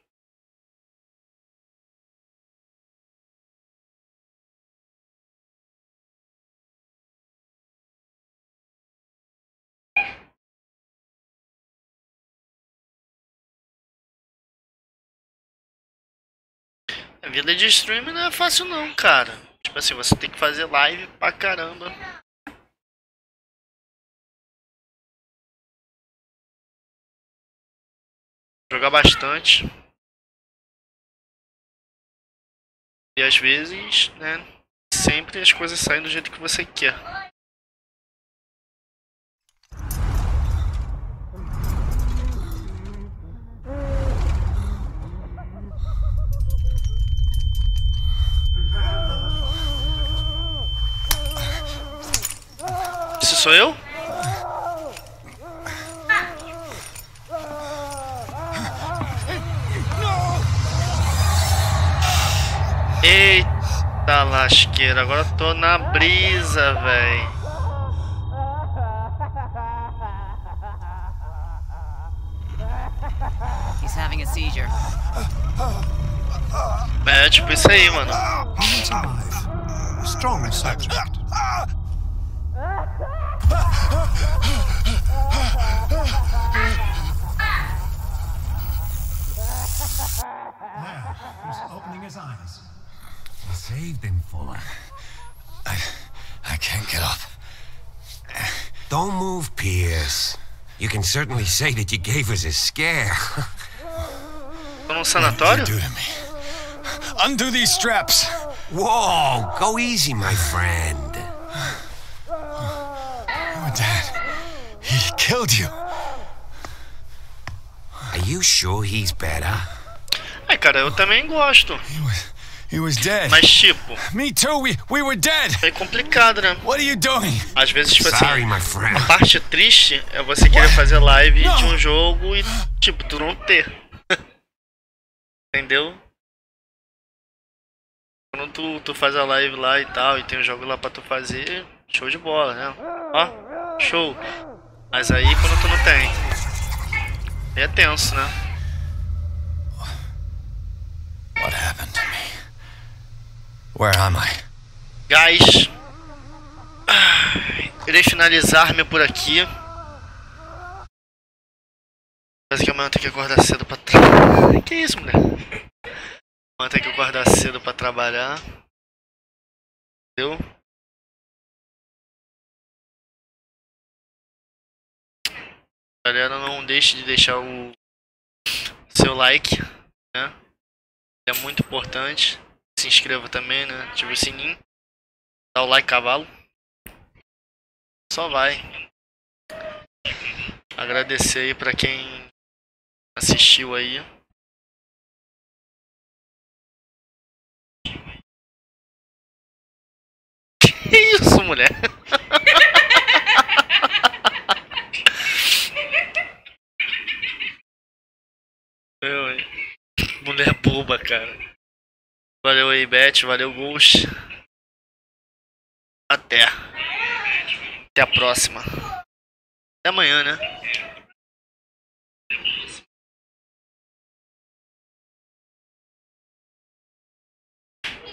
A vida de streamer não é fácil não, cara. Tipo assim, você tem que fazer live pra caramba. Jogar bastante. E às vezes, né, sempre as coisas saem do jeito que você quer. Sou eu? Eita lasqueira, agora eu tô na brisa, véi. He's having a seizure. É tipo isso aí, mano. Strong subject. Now, he's opening his eyes. You saved him, Fuller. I can't get up. Don't move, Pierce. You can certainly say that you gave us a scare. Tô num sanatório? Do to me. Undo these straps. Whoa, go easy, my friend. Oh, Dad. He killed you. Are you sure he's better? É, cara, eu também gosto. He was dead. Mas tipo, me too. We were dead. É complicado, né? What are you doing? Às vezes, tipo Sorry, assim, my friend. a parte triste é você querer fazer live de um jogo e, tipo, tu não ter. Entendeu? Quando tu faz a live lá e tal, e tem um jogo lá pra tu fazer, show de bola, né? Ó, show. Mas aí quando tu não tem, aí é tenso, né? What happened to me? Where am I? Guys, irei finalizar-me por aqui. Parece que amanhã eu tenho que acordar cedo pra trabalhar. Que isso, mulher? Amanhã eu tenho que acordar cedo pra trabalhar. Entendeu? Galera, não deixe de deixar o seu like, né? É muito importante. Se inscreva também, né? Ative o sininho. Dá o like, cavalo. Só vai. Agradecer aí pra quem assistiu aí. Que isso, mulher? Mulher boba, cara. Valeu aí, Beth. Valeu, Ghost. Até. Até a próxima. Até amanhã, né?